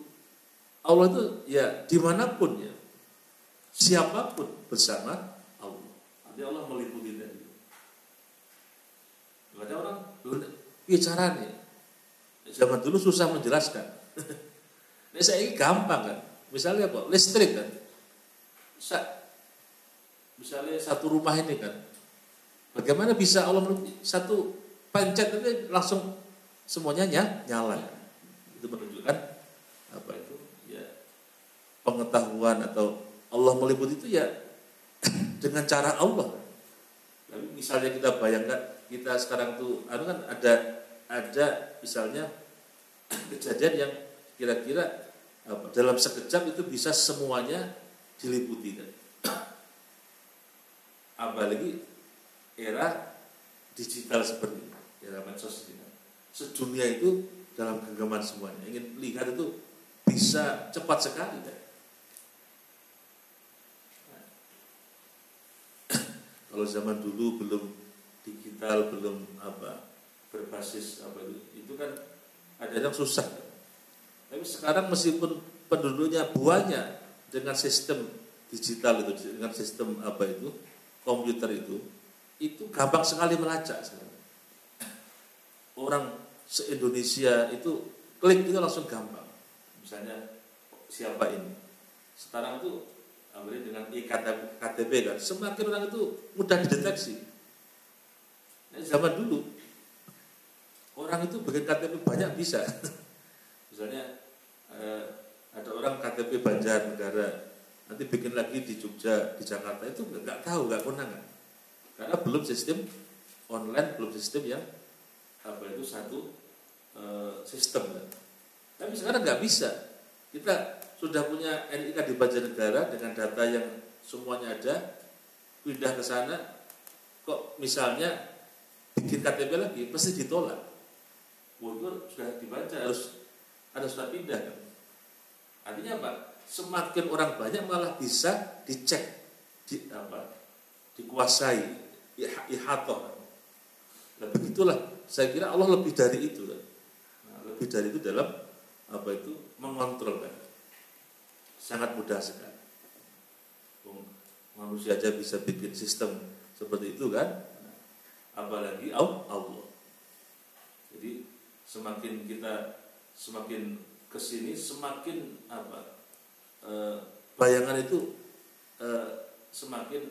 Allah itu ya dimanapun ya, siapapun bersama Allah. Artinya Allah meliputi dari itu. Ada orang bicara nih, zaman dulu susah menjelaskan. Ini saya ini gampang kan. Misalnya apa? Listrik kan. Misalnya satu rumah ini kan, Bagaimana bisa Allah satu pencet itu langsung semuanya nyala? Itu menunjukkan apa itu? Ya, pengetahuan atau Allah meliputi itu ya dengan cara Allah. Tapi misalnya kita bayangkan kita sekarang tuh, kan ada misalnya kejadian yang kira-kira dalam sekejap itu bisa semuanya diliputi kan. Apalagi era digital seperti ini, era medsos ini. Sedunia itu dalam genggaman semuanya. Ingin lihat itu bisa cepat sekali kan. Kalau zaman dulu belum digital, belum berbasis itu kan ada yang susah. Tapi sekarang meskipun penduduknya banyak dengan sistem digital itu, dengan sistem komputer itu gampang sekali melacak sekarang. Orang se-Indonesia itu klik itu langsung gampang. Misalnya siapa ini? Sekarang itu dengan KTP kan, semakin orang itu mudah dideteksi. Nah, zaman dulu orang itu bikin KTP banyak bisa. Misalnya ada orang KTP Banjarnegara, nanti bikin lagi di Jogja, di Jakarta, itu nggak tahu, nggak konangan, karena belum sistem online, belum sistem yang satu sistem kan. Tapi sekarang nggak bisa. Kita sudah punya NIK di Banjarnegara dengan data yang semuanya ada, pindah ke sana, kok misalnya bikin KTP lagi, pasti ditolak. Itu sudah dibaca, harus ada surat pindah kan. Artinya apa? Semakin orang banyak malah bisa dicek, dikuasai, ihatoh. Nah begitulah, saya kira Allah lebih dari itu kan. Nah, lebih dari itu dalam mengontrol kan. Sangat mudah sekali. Manusia aja bisa bikin sistem seperti itu kan. Apalagi Allah. Jadi semakin kesini semakin bayangan itu semakin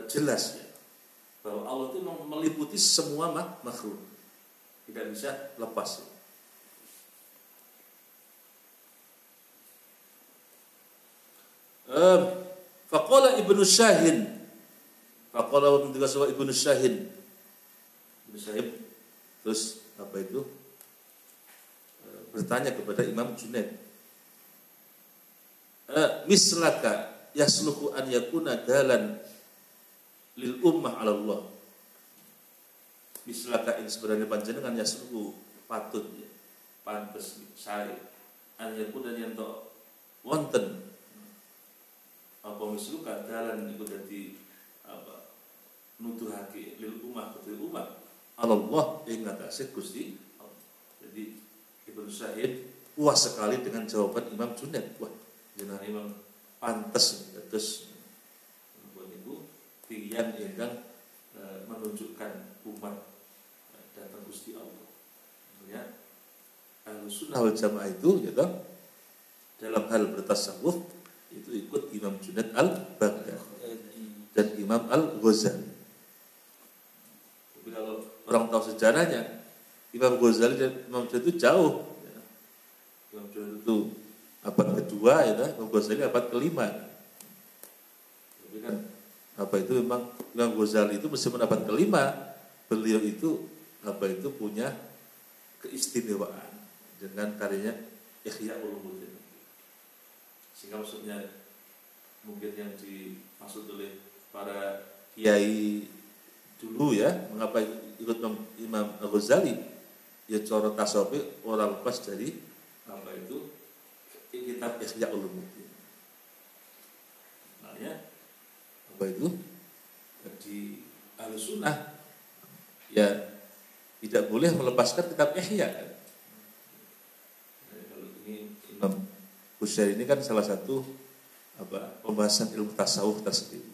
jelas ya, bahwa Allah itu meliputi semua makhluk, tidak bisa lepas ya. Faqala Ibnu Syahin, faqala Ibnu Syahin, terus bertanya kepada Imam Junaid, mislaka yasluhu an yakuna dalan lil ummah ala Allah. Mislaka ini sebenarnya panjenengan yasluhu patut ya, pantes saya an yakuna yang tok wonten misluka dalan iku dadi nuduhake lil ummah kudu ummah ala Allah ing ngatasé Gusti Allah. Jadi Ibnu Syahid puas sekali dengan jawaban Imam Junaid. Wah, jenengan memang pantas terus buat ibu tiyang ingkang menunjukkan umat datang Gusti Allah. Ya. Ahlussunnah wal Jamaah itu gitu, dalam hal bertasawuf itu ikut Imam Junaid al-Baghdadi dan Imam al-Ghazali. Tapi kalau orang tahu sejarahnya, Imam Ghazali dan Imam Junaid itu jauh. Ya. Imam Junaid itu abad kedua, ya, Imam Ghazali abad kelima. Tapi kan memang Imam Ghazali itu meskipun abad kelima, beliau itu punya keistimewaan dengan karyanya Ihya Ulumuddin. Sehingga maksudnya mungkin yang dimaksud oleh para kiai dulu ya, mengapa ikut Imam Ghazali? Ya cara tasawuf orang lepas dari kitab Ihya Ulumuddin. Makanya di Ahlussunnah ya tidak boleh melepaskan kitab Ihya kan. Kalau ini Imam Bushairi ini kan salah satu pembahasan ilmu tasawuf tersendiri.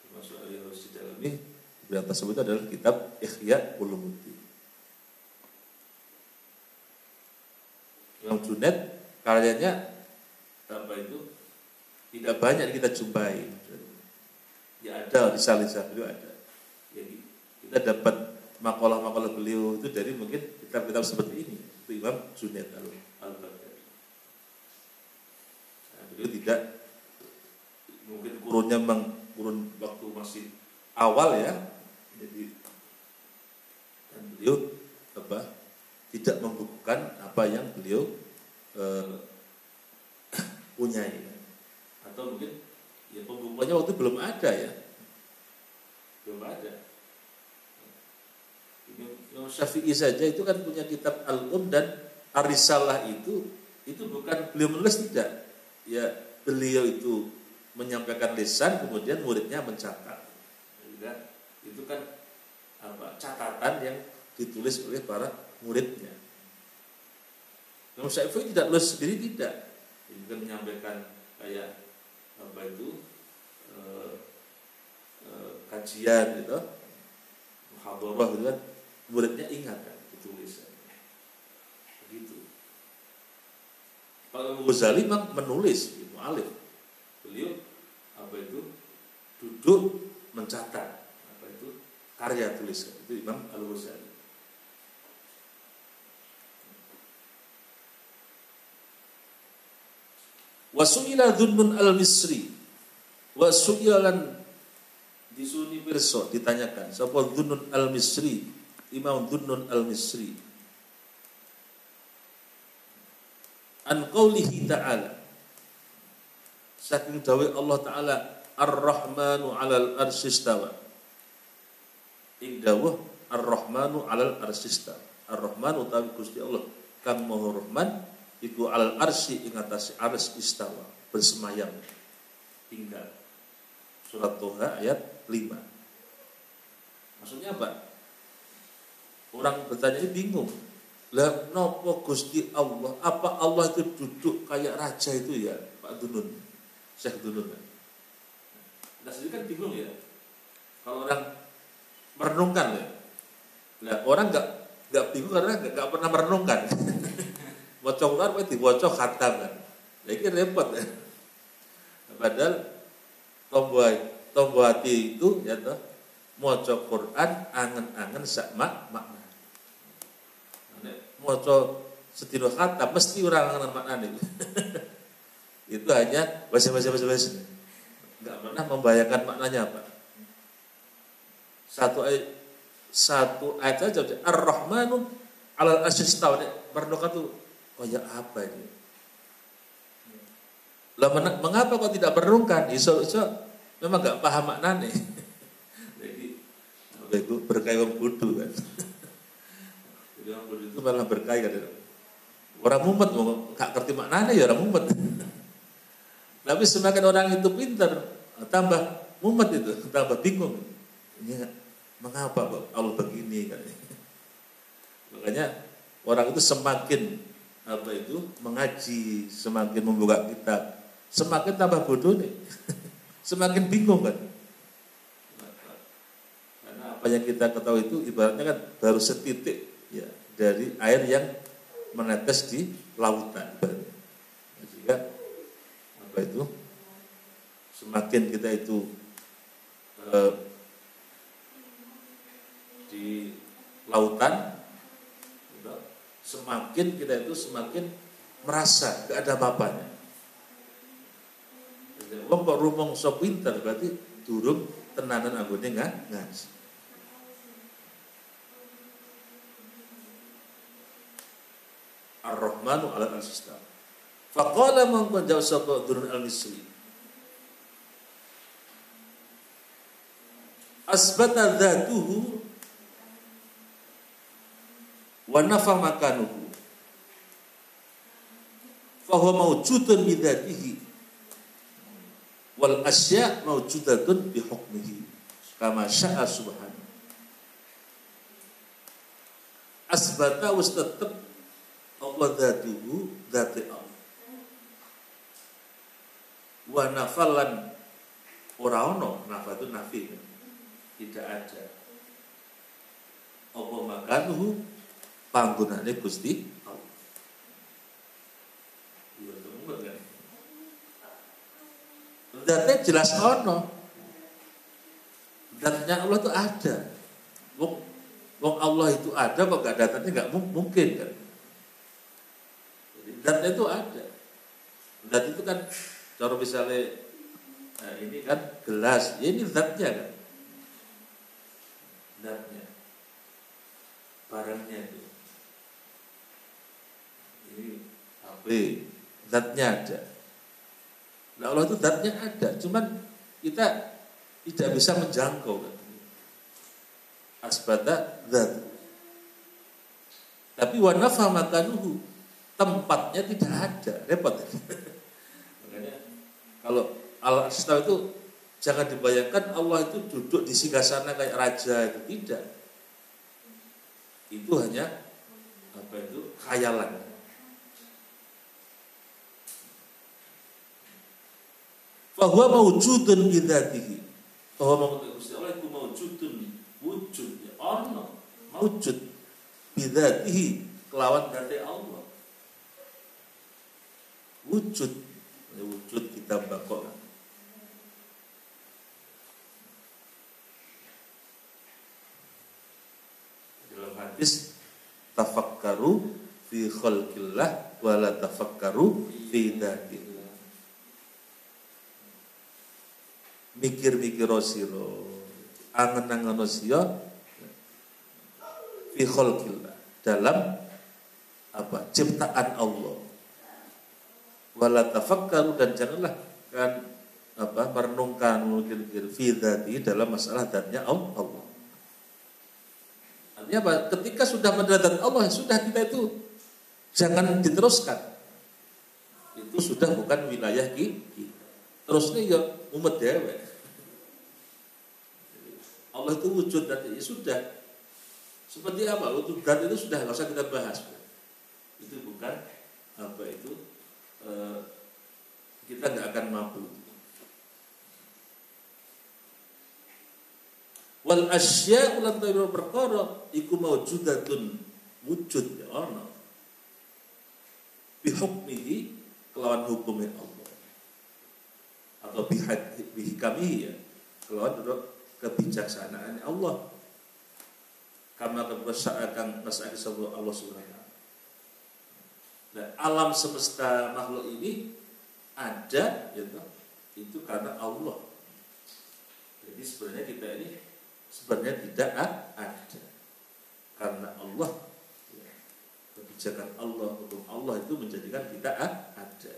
Termasuk yang harus didalami bidang tasawuf itu adalah kitab Ihya Ulumuddin. Imam Junaid karyanya tidak banyak kita jumpai. Ya ada risal-risal beliau ada. Jadi kita dapat makalah-makalah beliau itu dari mungkin kitab-kitab seperti ini. Itu Imam Junaid al-Baghdadi. Nah, beliau tidak mungkin kurunnya memang kurun waktu masih awal ya. Jadi dan beliau tidak membukukan apa yang beliau punyai. Atau mungkin ya pembukuannya waktu itu belum ada ya. Belum ada. Imam Syafi'i saja itu kan punya kitab Al-Um dan Ar-Risalah itu bukan beliau menulis tidak. Ya beliau itu menyampaikan lisan kemudian muridnya mencatat. Itu kan catatan yang ditulis oleh para muridnya. Imam Syafi'i tidak nulis sendiri tidak. Dia juga menyampaikan kayak kajian gitu, muhadharah gitu kan, muridnya ingat kan ditulis. Begitu. Kalau Ghazali memang menulis, mu'alif. Beliau duduk mencatat karya tulisan. Itu Imam Al-Ghazali. Wasu'ila Dhunnun al-Misri. Wasu'ilan disuni pirsa ditanyakan sapa Dhunnun al-Misri, Imam Dhunnun al-Misri. An qaulihi ta'ala. Saking dawuh Allah Ta'ala Ar-Rahmanu 'alal arsy istawa. Ing dawuh Ar-Rahmanu 'alal arsy istawa. Ar-Rahman utawi Gusti Allah kang Maha Rahman iku 'alal arsy ing atase arsy istawa, bersemayam tinggal. Surat Toha ayat 5. Maksudnya apa? Orang bertanya ini bingung. Lah nopo Gusti Allah? Apa Allah itu duduk kayak raja itu ya, Pak Dunun, Syekh Dunun? Nah sendiri kan bingung ya. Kalau orang merenungkan ya. Nah orang nggak bingung karena nggak pernah merenungkan. Waca Quran berarti waca khatam kan. Nah, ini repot ya. Padahal tombo hati itu ya toh maca Quran angen-angen sak makna. Maca sedina khatam mesti ora angen maknane. Itu hanya basa-basa. Enggak pernah membayangkan maknanya apa. Satu ayat saja Ar-Rahmanu 'alal arsy istawa. Merenungkan tuh kayak apa ini? Lah mengapa kok tidak merenungkan? Iso memang enggak paham maknanya. Jadi itu berkaya wong bodoh kan. Jadi wong bodoh itu malah berkaya kan. Orang mumet enggak ngerti maknanya ya orang mumet. Tapi semakin orang itu pintar, tambah mumet itu, tambah bingung. Ini mengapa Allah begini kan? Makanya orang itu semakin mengaji, semakin membuka kitab, semakin tambah bodoh nih, semakin bingung kan? Karena apa yang kita ketahui itu ibaratnya kan baru setitik ya dari air yang menetes di lautan. Sehingga semakin kita itu di lautan, semakin kita itu semakin merasa gak ada apa-apanya. Wong kok rumong sok pinter berarti durung tenanan anggone ngaji. Ar-Rahmanu 'alal arsy istawa. Faqala mangko jawab sapa Durun al-Misri. Asbata dzatuhu wa nafa makanuhu. Fa huwa mawjudun bi dzatihi wal asya' mawjudatun bi hukmihi kama syaa subhanahu. Asbata was tetep Allah dzatuhu dzati Allah. Wa nafalan ora ono, nafa itu nafi kan? Tidak ada. Apa makanuhu panggonane Gusti Allah. Iya temen kan. Date jelas ono. zatnya Allah itu ada. Wong Allah itu ada kok gak ada zatnya, gak mungkin kan. Jadi zatnya itu ada. Zat itu kan cara misalnya ini kan gelas, ya ini zatnya kan. Zatnya. Barangnya itu. Ini HP, zatnya ada. Nah Allah itu zatnya ada, cuman kita tidak bisa menjangkau kan. Asbata zat. Tapi wa nafa makanuhu, tempatnya tidak ada, repot. Makanya kalau al-istiwa itu jangan dibayangkan Allah itu duduk di singgasana kayak raja, itu tidak. Itu hanya khayalan. Bahwa mawjudun bidzatihi. Bahwa Allah itu mawjudun, wujud ya Allah, mawjud bidzatihi, kelawan dzati Allah. Wujud kita bakok. Dalam hadis tafakkaru fi khalqillah wa la tafakkaru fi dzatillah. Mikir-mikir sira, angen-angen sira fi khalqillah, dalam ciptaan Allah. Wala tafakkaru, dan janganlah kan merenungkan, mikir-mikir fi dzati, dalam masalah zatnya Allah. Artinya apa? Ketika sudah mendarat Allah, sudah, kita itu jangan diteruskan. Itu sudah bukan wilayah kita. Terusnya ya umat dewe. Allah itu wujud dan ya sudah. Seperti apa? Wujud dan itu sudah, nggak usah kita bahas. Itu bukan kita nggak akan mampu. Wal asya ulan tayyib perkara iku maujudatun, wujud ya ana. Bi hukmihi, kelawan hukumnya Allah. Atau bihikamihi ya, kelawan kebijaksanaan Allah. Karena kebesaran nasa'ati Allah Subhanahu wa ta'ala. Nah, alam semesta makhluk ini ada gitu, itu karena Allah. Jadi sebenarnya kita ini tidak ada, karena Allah. Kebijakan Allah, hukum Allah itu menjadikan kita ada.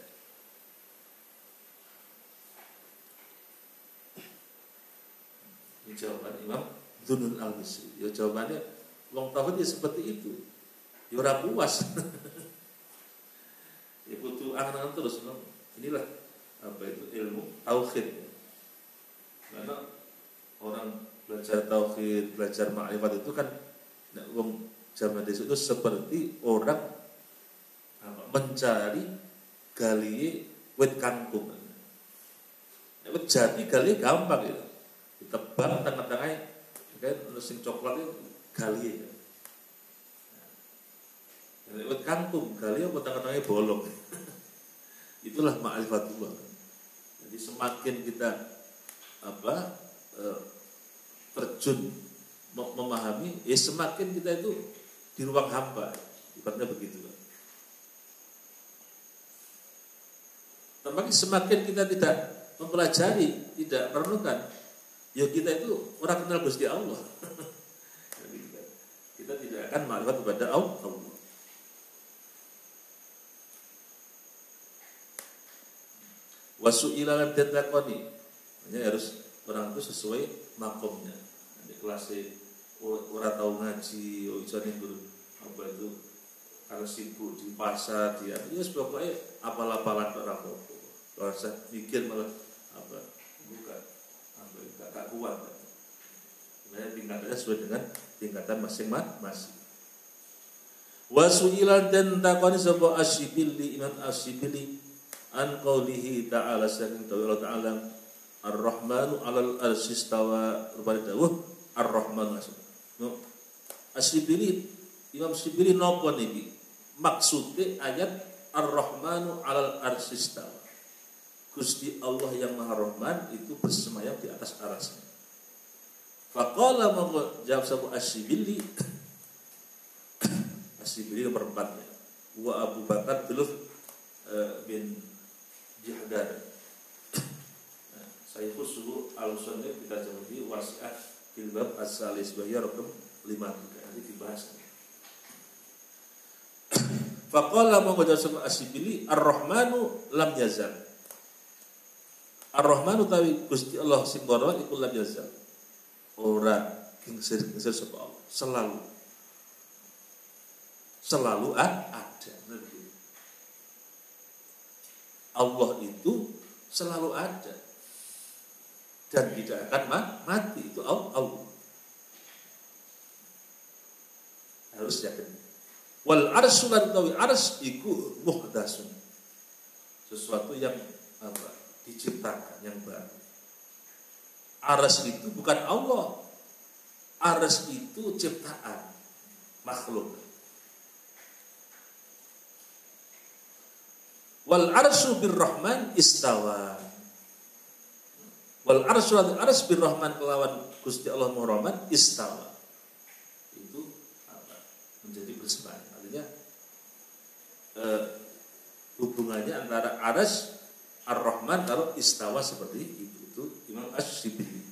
Ini jawaban Imam Dzunun al-Misri. Ya jawabannya wong tauhid ya seperti itu. Ya ora puas. Ya butuh angan-angan terus. Inilah ilmu tauhid. Karena orang belajar tauhid, belajar ma'rifat itu kan wong zaman desa itu seperti orang mencari gali wit kangkung. Wit jati gali gampang gitu. Ditebang tengah-tengahnya kayak sing coklat itu gali ya. Wit kangkung gali apa tengah-tengahnya bolong. Itulah ma'rifatullah. Jadi semakin kita terjun memahami, ya semakin kita itu di ruang hampa. Ibaratnya begitu. Tapi semakin kita tidak mempelajari, tidak merenungkan, ya kita itu orang kenal Gusti Allah. Jadi kita tidak akan ma'rifat kepada Allah. Wasu'ila lan tatakoni. Hanya harus orang itu sesuai makomnya. Di kelas ora tahu ngaji, iso guru itu kalau sibuk di pasar dia, ya pokoknya apal-apalan tok apa. Ora usah mikir malah bukan gak kuat. Sebenarnya tingkatannya sesuai dengan tingkatan masing-masing. Wasu'ila dan takoni sapa Asyibili, Imam Asyibili, an qaulihi ta'ala, saking Allah Ta'ala Ar-Rahmanu 'alal arsy istawa, rupane dawuh Ar-Rahman. Asyibili, Imam Asyibili napa niki? Maksude ayat Ar-Rahmanu 'alal arsy istawa. Gusti Allah yang Maha Rahman itu bersemayam di atas arasnya. Faqala mongko jawab sapa Asyibili. Asyibili nomor 4 ya. Wa Abu Bakar bin Jihdan. Saya fusul al-sunnah kita jadi wasiat fil bab as-salis bahya raqam 53 nanti dibahas. Faqala mongko jawab sapa Asyibili ar-Rahmanu lam yazal. Ar-Rahmanu tawi Gusti Allah sing ora iku lam yazal. Ora kingsir sapa Allah, selalu ada. Allah itu selalu ada dan tidak akan mati, itu Allah. Harus yakin. Wal arsy lan tawi arsy iku muhdatsun. Sesuatu yang diciptakan yang baru. Arsy itu bukan Allah. Arsy itu ciptaan makhluk. Wal arsyu birrahman istawa. Wal arsyu birrahman kelawan Gusti Allah Rahman istawa. Itu menjadi bersemayam. Artinya hubungannya antara arsy ar-Rahman kalau istawa seperti itu Imam Asyibili.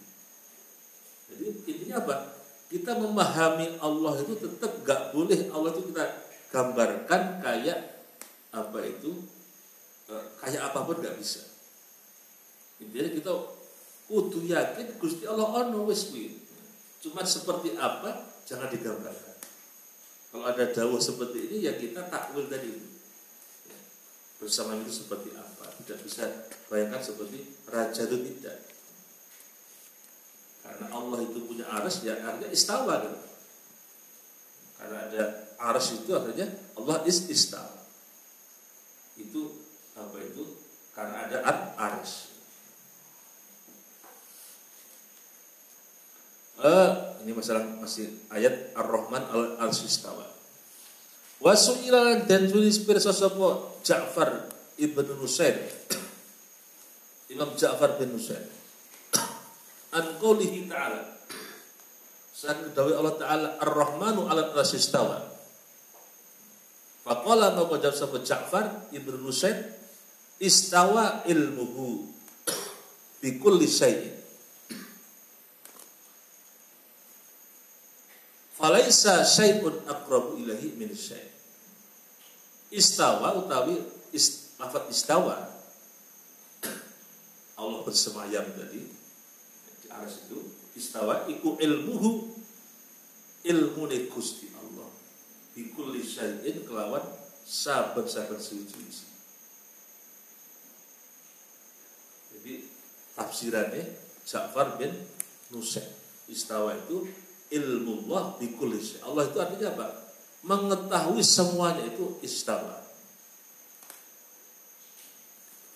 Jadi intinya apa? Kita memahami Allah itu tetap gak boleh Allah itu kita gambarkan kayak kayak apapun gak bisa. Intinya kita kudu yakin Gusti Allah ono wis kuwi. Cuma seperti apa jangan digambarkan. Kalau ada dawuh seperti ini ya kita takwil tadi. Bersama itu seperti apa? Tidak bisa bayangkan seperti raja itu tidak. Karena Allah itu punya arsy ya artinya istawa gitu. Karena ada arsy itu artinya Allah istawa. Itu karena ada arsy. Ini masalah masih ayat Ar-Rahman al-Arsy istawa. Wa su'ila dan tulis pirsa sapa Ja'far ibn Nusair. Imam Ja'far bin Nusair. An qoulihi ta'ala. Sang dawuh Allah Ta'ala Ar-Rahmanu 'alal-'arsy istawa. Faqala maka jawab sapa Ja'far ibn Nusair istawa ilmuhu bi kulli syai'in falaisa syai'un aqrabu ilahi min syai'. Istawa utawi lafaz istawa Allah bersemayam tadi di arsy itu. Istawa iku ilmuhu ilmune Gusti Allah bi kulli syai'in kelawan saben-saben suci. Jadi tafsirannya Ja'far bin Nusair istawa itu ilmu Allah bi kulli syai'. Allah itu artinya apa? Mengetahui semuanya itu istawa.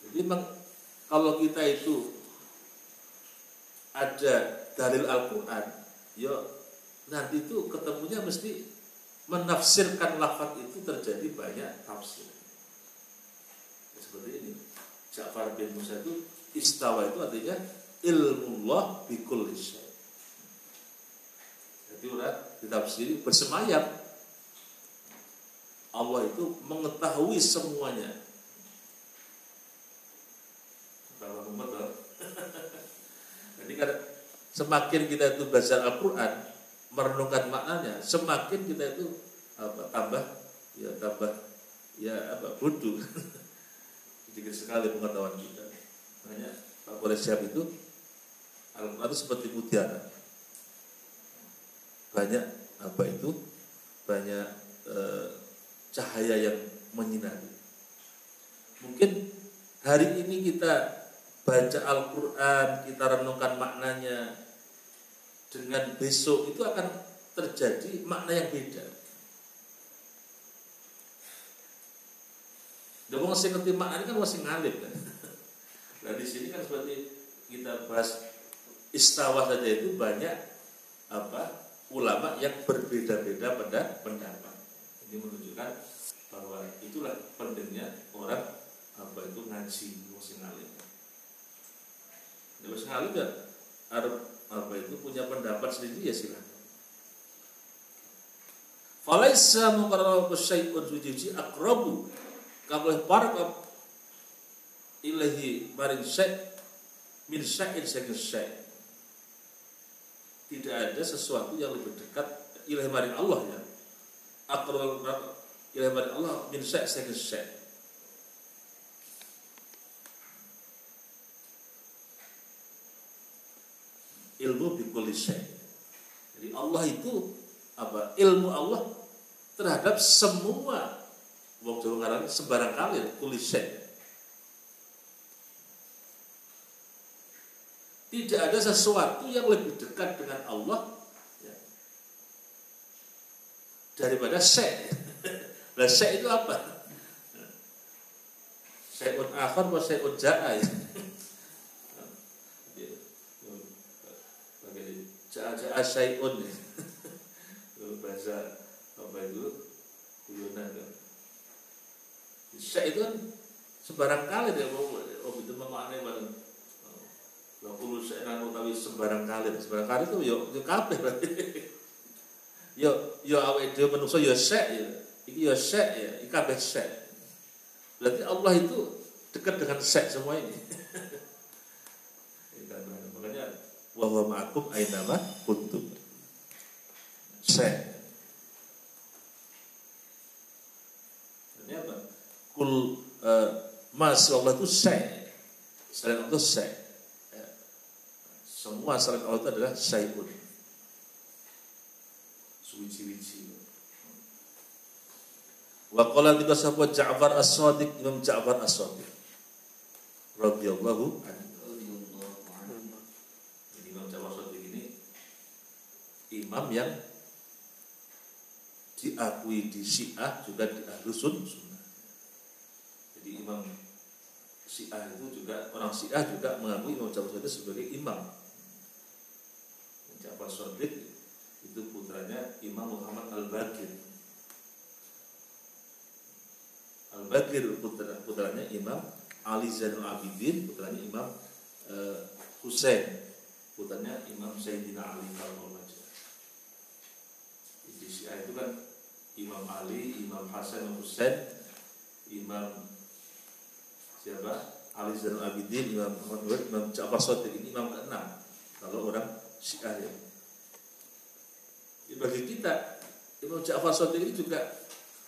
Jadi kalau kita itu ada dalil Al-Quran, ya nanti itu ketemunya mesti menafsirkan lafaz itu terjadi banyak tafsir. Ya, seperti ini. Ja'far bin Musa itu istawa itu artinya ilmullah bi kulli syai'. Jadi udah ditafsiri bersemayam. Allah itu mengetahui semuanya. Kalau betul. Jadi kan semakin kita itu belajar Al-Quran, merenungkan maknanya, semakin kita itu tambah bodoh. Sedikit sekali pengetahuan kita. Makanya Pak Boleh Siap itu Al-Quran itu seperti mutiara. Banyak banyak cahaya yang menyinari. Mungkin hari ini kita baca Al-Quran, kita renungkan maknanya, dengan besok itu akan terjadi makna yang beda. Dia masih ngerti maknanya kan masih ngalim kan. Nah di sini kan seperti kita bahas istawa saja itu banyak ulama yang berbeda-beda pada pendapat. Ini menunjukkan bahwa itulah pentingnya orang itu ngaji masih ngalim. Dia masih ngalim ya harus punya pendapat sendiri ya silakan. Falaisa muqarrabu syai'un suci aqrabu kabeh parqab ilahi maring syai' min syai'in saking syai'. Tidak ada sesuatu yang lebih dekat ilahi maring Allah ya. Aqrabu ilahi maring Allah min syai' saking syai'. Ilmu bi kulli syai'. Jadi Allah itu apa? Ilmu Allah terhadap semua wong Jawa ngaran sembarang kali kulli syai'. Tidak ada sesuatu yang lebih dekat dengan Allah ya, daripada syai'. Lah syai' itu apa? Syai'un akhar wa syai'un ja'a ya. Ja'a syai'un ya. Bahasa apa itu guyonan kan. Syai' itu kan sembarang kali dia itu maknanya bareng. Wa kullu syai'in utawi sembarang kali itu yo kabeh berarti. Yo awake dhewe manungsa yo syai' ya. Iki yo syai' ya, iki kabeh syai'. Berarti Allah itu dekat dengan syai' semua ini. Makanya wa huwa ma'akum aina ma kuntum. Syai'. Ini apa? Kul masya Allah itu syai'. Selain Allah syai'. Ya. Semua selain Allah itu adalah syai'un. Suci-suci. Wa qala kita sahabat Ja'far As-Shadiq, Imam Ja'far As-Shadiq radhiyallahu anhu. Jadi Imam Ja'far As-Shadiq ini imam yang diakui di Syiah juga di Ahlus Sunnah. Jadi imam Syiah itu juga, orang Syiah juga mengakui Imam Ja'far As-Shadiq sebagai imam. Ja'far As-Shadiq itu putranya Imam Muhammad Al-Baqir. Al-Baqir putranya Imam Ali Zainul Abidin, putranya Imam Husain, putranya Imam Sayyidina Ali Karramallahu wajhah. Di Syiah itu kan Imam Ali, Imam Hasan, Imam Husain, Imam siapa? Ali Zainul Abidin, Imam Muhammad, Imam Ja'far Shadiq, ini imam ke-6 kalau orang Syiah ya. Bagi kita Imam Ja'far Shadiq ini juga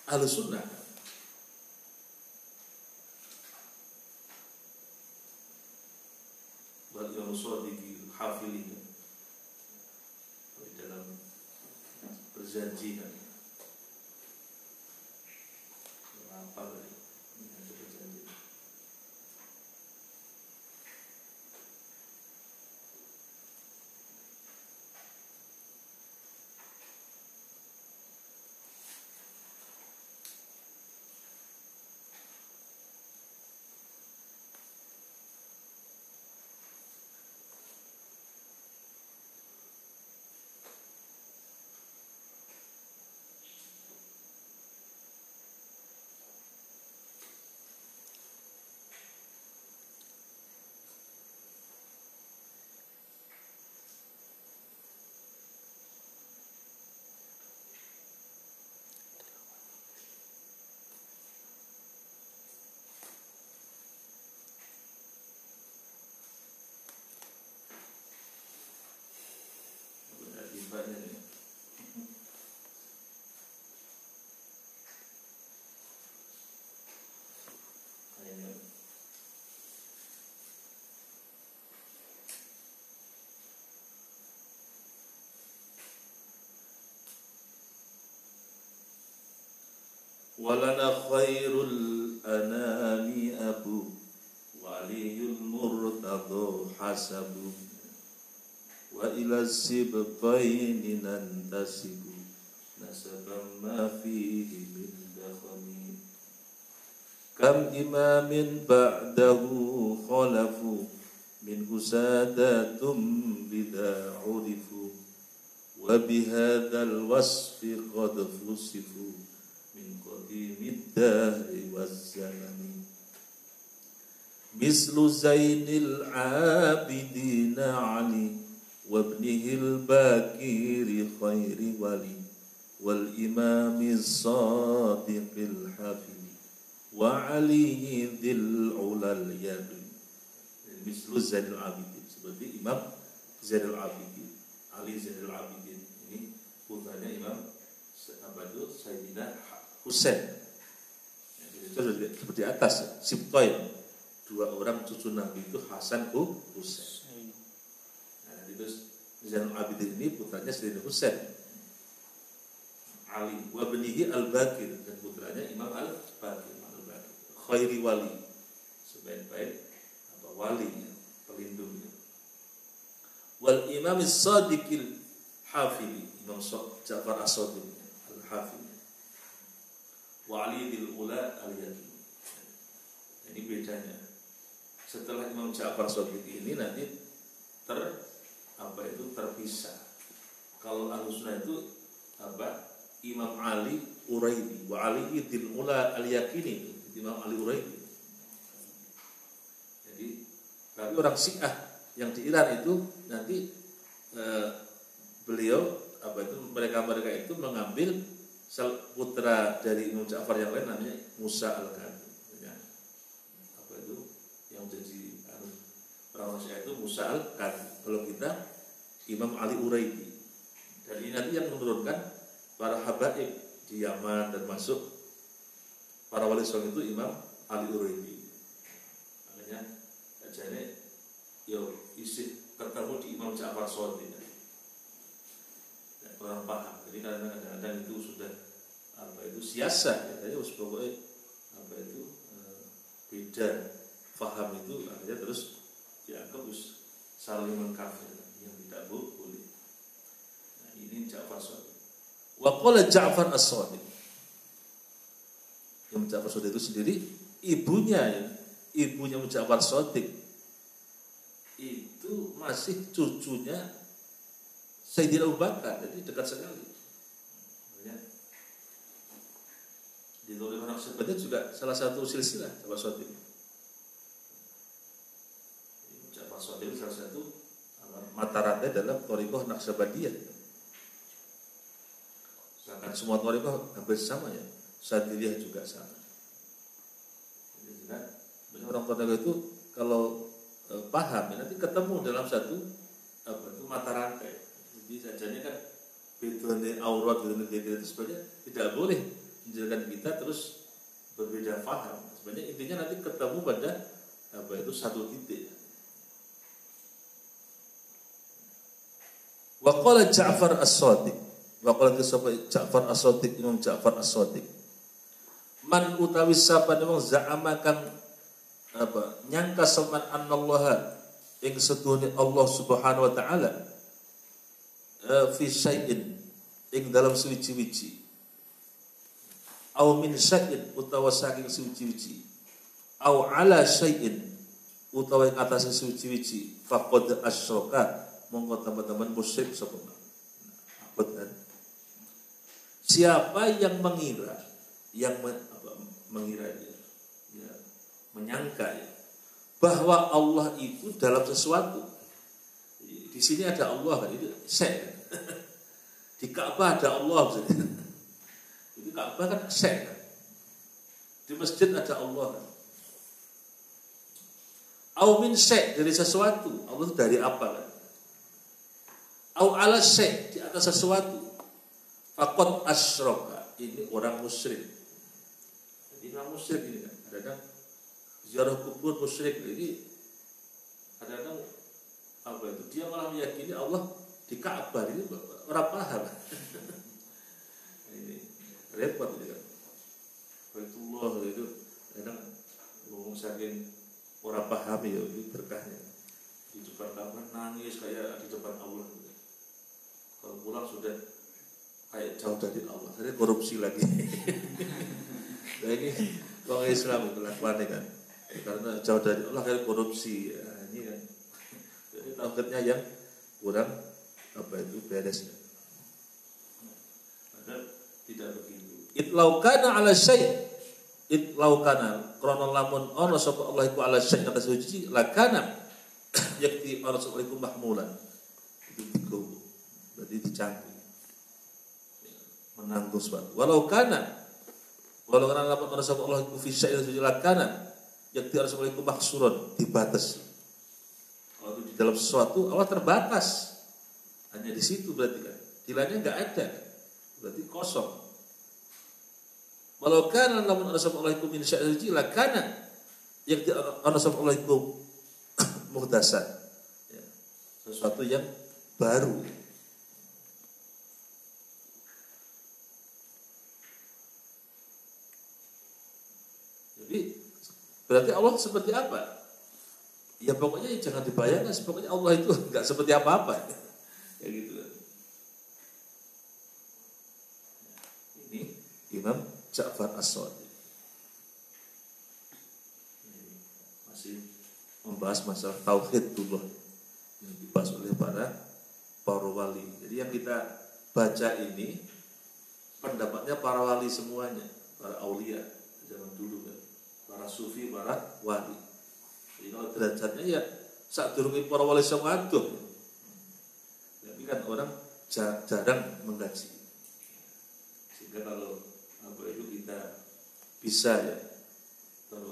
Ahlus Sunnah. Buat Imam Shadiq Hafili di dalam perjanjian apa lagi perjanjian. Walana khairul anami abu waliyul murtadhu hasabu wa ila sibtaini nantasibu nasabam ma fihi min dakhami kam imamin ba'dahu khalafu min husadatum bida'urifu wa bihadzal wasfi qad fusifu min qadimid dahri wazzamani mislu zainil abidina ali wabnihil bakiri khairi wali wal imami sadiqil hafili wa alihi dhil ulal yaqin. Mislu Zainul Abidin, seperti Imam Zainul Abidin, Ali Zainul Abidin. Ini putranya Imam Sayyidina Husain. Itu seperti atas, Sibtoin, 2 orang cucu Nabi itu Hasan Husain. Nah, terus Zainul Abidin ini putranya Sayyidina Husain. Ali wa benihi al-Bakir, dan putranya Imam al-Bakir, khairi wali, sebaik-baik wali, pelindung. Wal imam as-sadiqil hafili, Imam Ja'far as-Sadiq al-Hafili. Wa ali bil ula al-yaqin. Ini bedanya. Setelah Imam Ja'far as-Sadiq ini nanti terpisah. Kalau Ahlussunnah itu Imam Ali Uraidi, wa ali bil ula al-yaqini, Imam Ali Uraidi. Tapi orang Syiah yang di Iran itu nanti beliau mereka itu mengambil putra dari Imam Ja'far yang lain namanya Musa al-Kadhim. Yang jadi orang Syiah itu Musa al-Kadhim. Kalau kita Imam Ali Uraidi. Dan ini nanti yang menurunkan para habaib di Yaman dan masuk para wali songo itu Imam Ali Uraidi. Makanya jadi isi ketemu di Imam Ja'far Shadiq. Kurang paham. Jadi kadang-kadang itu sudah siasa, katanya pokoknya beda paham itu, akhirnya terus dianggap saling mengkafirkan yang tidak boleh. Nah, ini Ja'far Shadiq. Wa qala Ja'far as-Shadiq. Imam Ja'far Shadiq itu sendiri ibunya Ja'far Shadiq itu masih cucunya Sayyidina Abu Bakar, jadi dekat sekali. Di Tariqah Naqsabandiyah juga salah satu silsilah Ja'far Shadiq. Ja'far Shadiq salah satu mata rantai dalam Tariqah Naqsabandiyah. Sedangkan semua Tariqah hampir sama ya. Syadziliyah juga sama. Jadi juga orang Tariqah itu kalau paham ya, nanti ketemu dalam satu mata rantai. Jadi sajanya kan bedanya aurat dan itu sebenarnya tidak boleh menjadikan kita terus berbeda paham. Sebenarnya intinya nanti ketemu pada satu titik. Wa qala Ja'far as-Shadiq, wa qala Ja'far as-Shadiq, Imam Ja'far as-Shadiq. Man utawi sapa memang za'amakan nyangka saman annallaha ing setuhune Allah Subhanahu wa taala fi syai'in ing dalam suci-wici au min syai'in utawa saking suci-wici au ala syai'in utawa ing atase suci-wici faqad asyraka monggo teman-teman musyrik sapa. Siapa yang mengira menyangka ya, bahwa Allah itu dalam sesuatu. Di sini ada Allah, itu syai'. Di Ka'bah ada Allah. Itu Ka'bah kan syai'. Di masjid ada Allah. Au min syai', dari sesuatu. Allah itu dari apa kan? Au ala syai', di atas sesuatu. Faqad asyraka, ini orang musyrik. Jadi orang musyrik ini kan kadang ziarah kubur musyrik ini kadang dia malah meyakini Allah di Ka'bah, ini orang paham. Ini repot itu kan. Baitullah itu kadang ngomong saking orang paham ya itu berkahnya. Di depan Ka'bah nangis kayak di depan Allah. Kalau pulang sudah kayak jauh dari Allah, jadi korupsi lagi. Nah ini orang Islam itu lakukannya kan. Karena jauh dari Allah kayak korupsi ya, ini kan. Jadi tauhidnya yang kurang beres. Padahal tidak begitu. Itlaukana ala syai', itlaukana krana lamun ana sapa Allah iku ala syai' kata suci lakana yakti ana sapa iku mahmulan. Itu digowo, berarti dicangkul, menanggung sesuatu. Walau karena lamun ana sapa Allah iku fi syai'in kana yang tidak harus iku maksuron, dibatasi. Kalau di dalam sesuatu Allah terbatas, hanya di situ berarti kan, di lainnya nggak ada, berarti kosong. Walau kana lamun ana sapa Allah iku min syai'in kana yang tidak ana sapa Allah iku muhdasan, ya, sesuatu yang baru. Jadi berarti Allah seperti apa? Ya pokoknya jangan dibayangkan, pokoknya Allah itu nggak seperti apa-apa, ya gitu. Ini Imam Ja'far As-Shadiq masih membahas masalah tauhidullah yang dibahas oleh para wali. Jadi yang kita baca ini pendapatnya para wali semuanya, para aulia zaman dulu kan, para sufi, para wali. Jadi kalau derajatnya ya sadurunge para wali semua tuh. Tapi kan orang jarang mengkaji. Sehingga kalau apa itu kita bisa ya,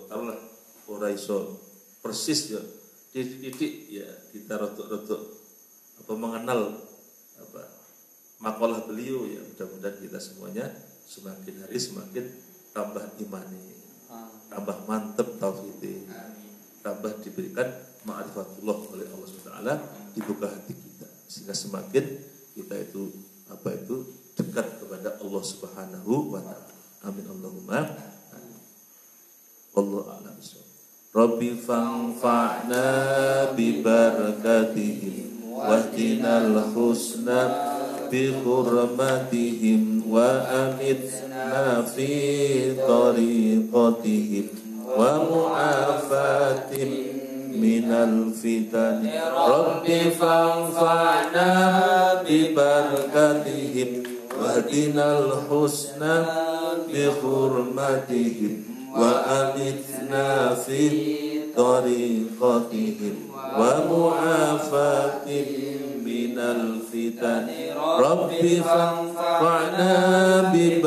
tahu lah ora iso persis ya, titik-titik ya kita rotok-rotok apa mengenal apa makalah beliau ya. Mudah-mudahan kita semuanya semakin hari semakin tambah imani, tambah mantep tauhidnya, tambah diberikan ma'rifatullah oleh Allah SWT, dibuka hati kita sehingga semakin kita itu apa itu dekat kepada Allah Subhanahu wa taala. Amin Allahumma. Wallahu a'lam bishawab. Rabbi fanfa'na bi barakatihim wahdinal husna bi hurmatihim wa amitna fi tariqatihim wa mu'afatim minal fitan. Rabbi fanfa'na bi barakatihim wahdinal husna bi hurmatihim wa amitna fi tariqatihim wa mu'afatim minal fitan. Rabbi fanfa'na bi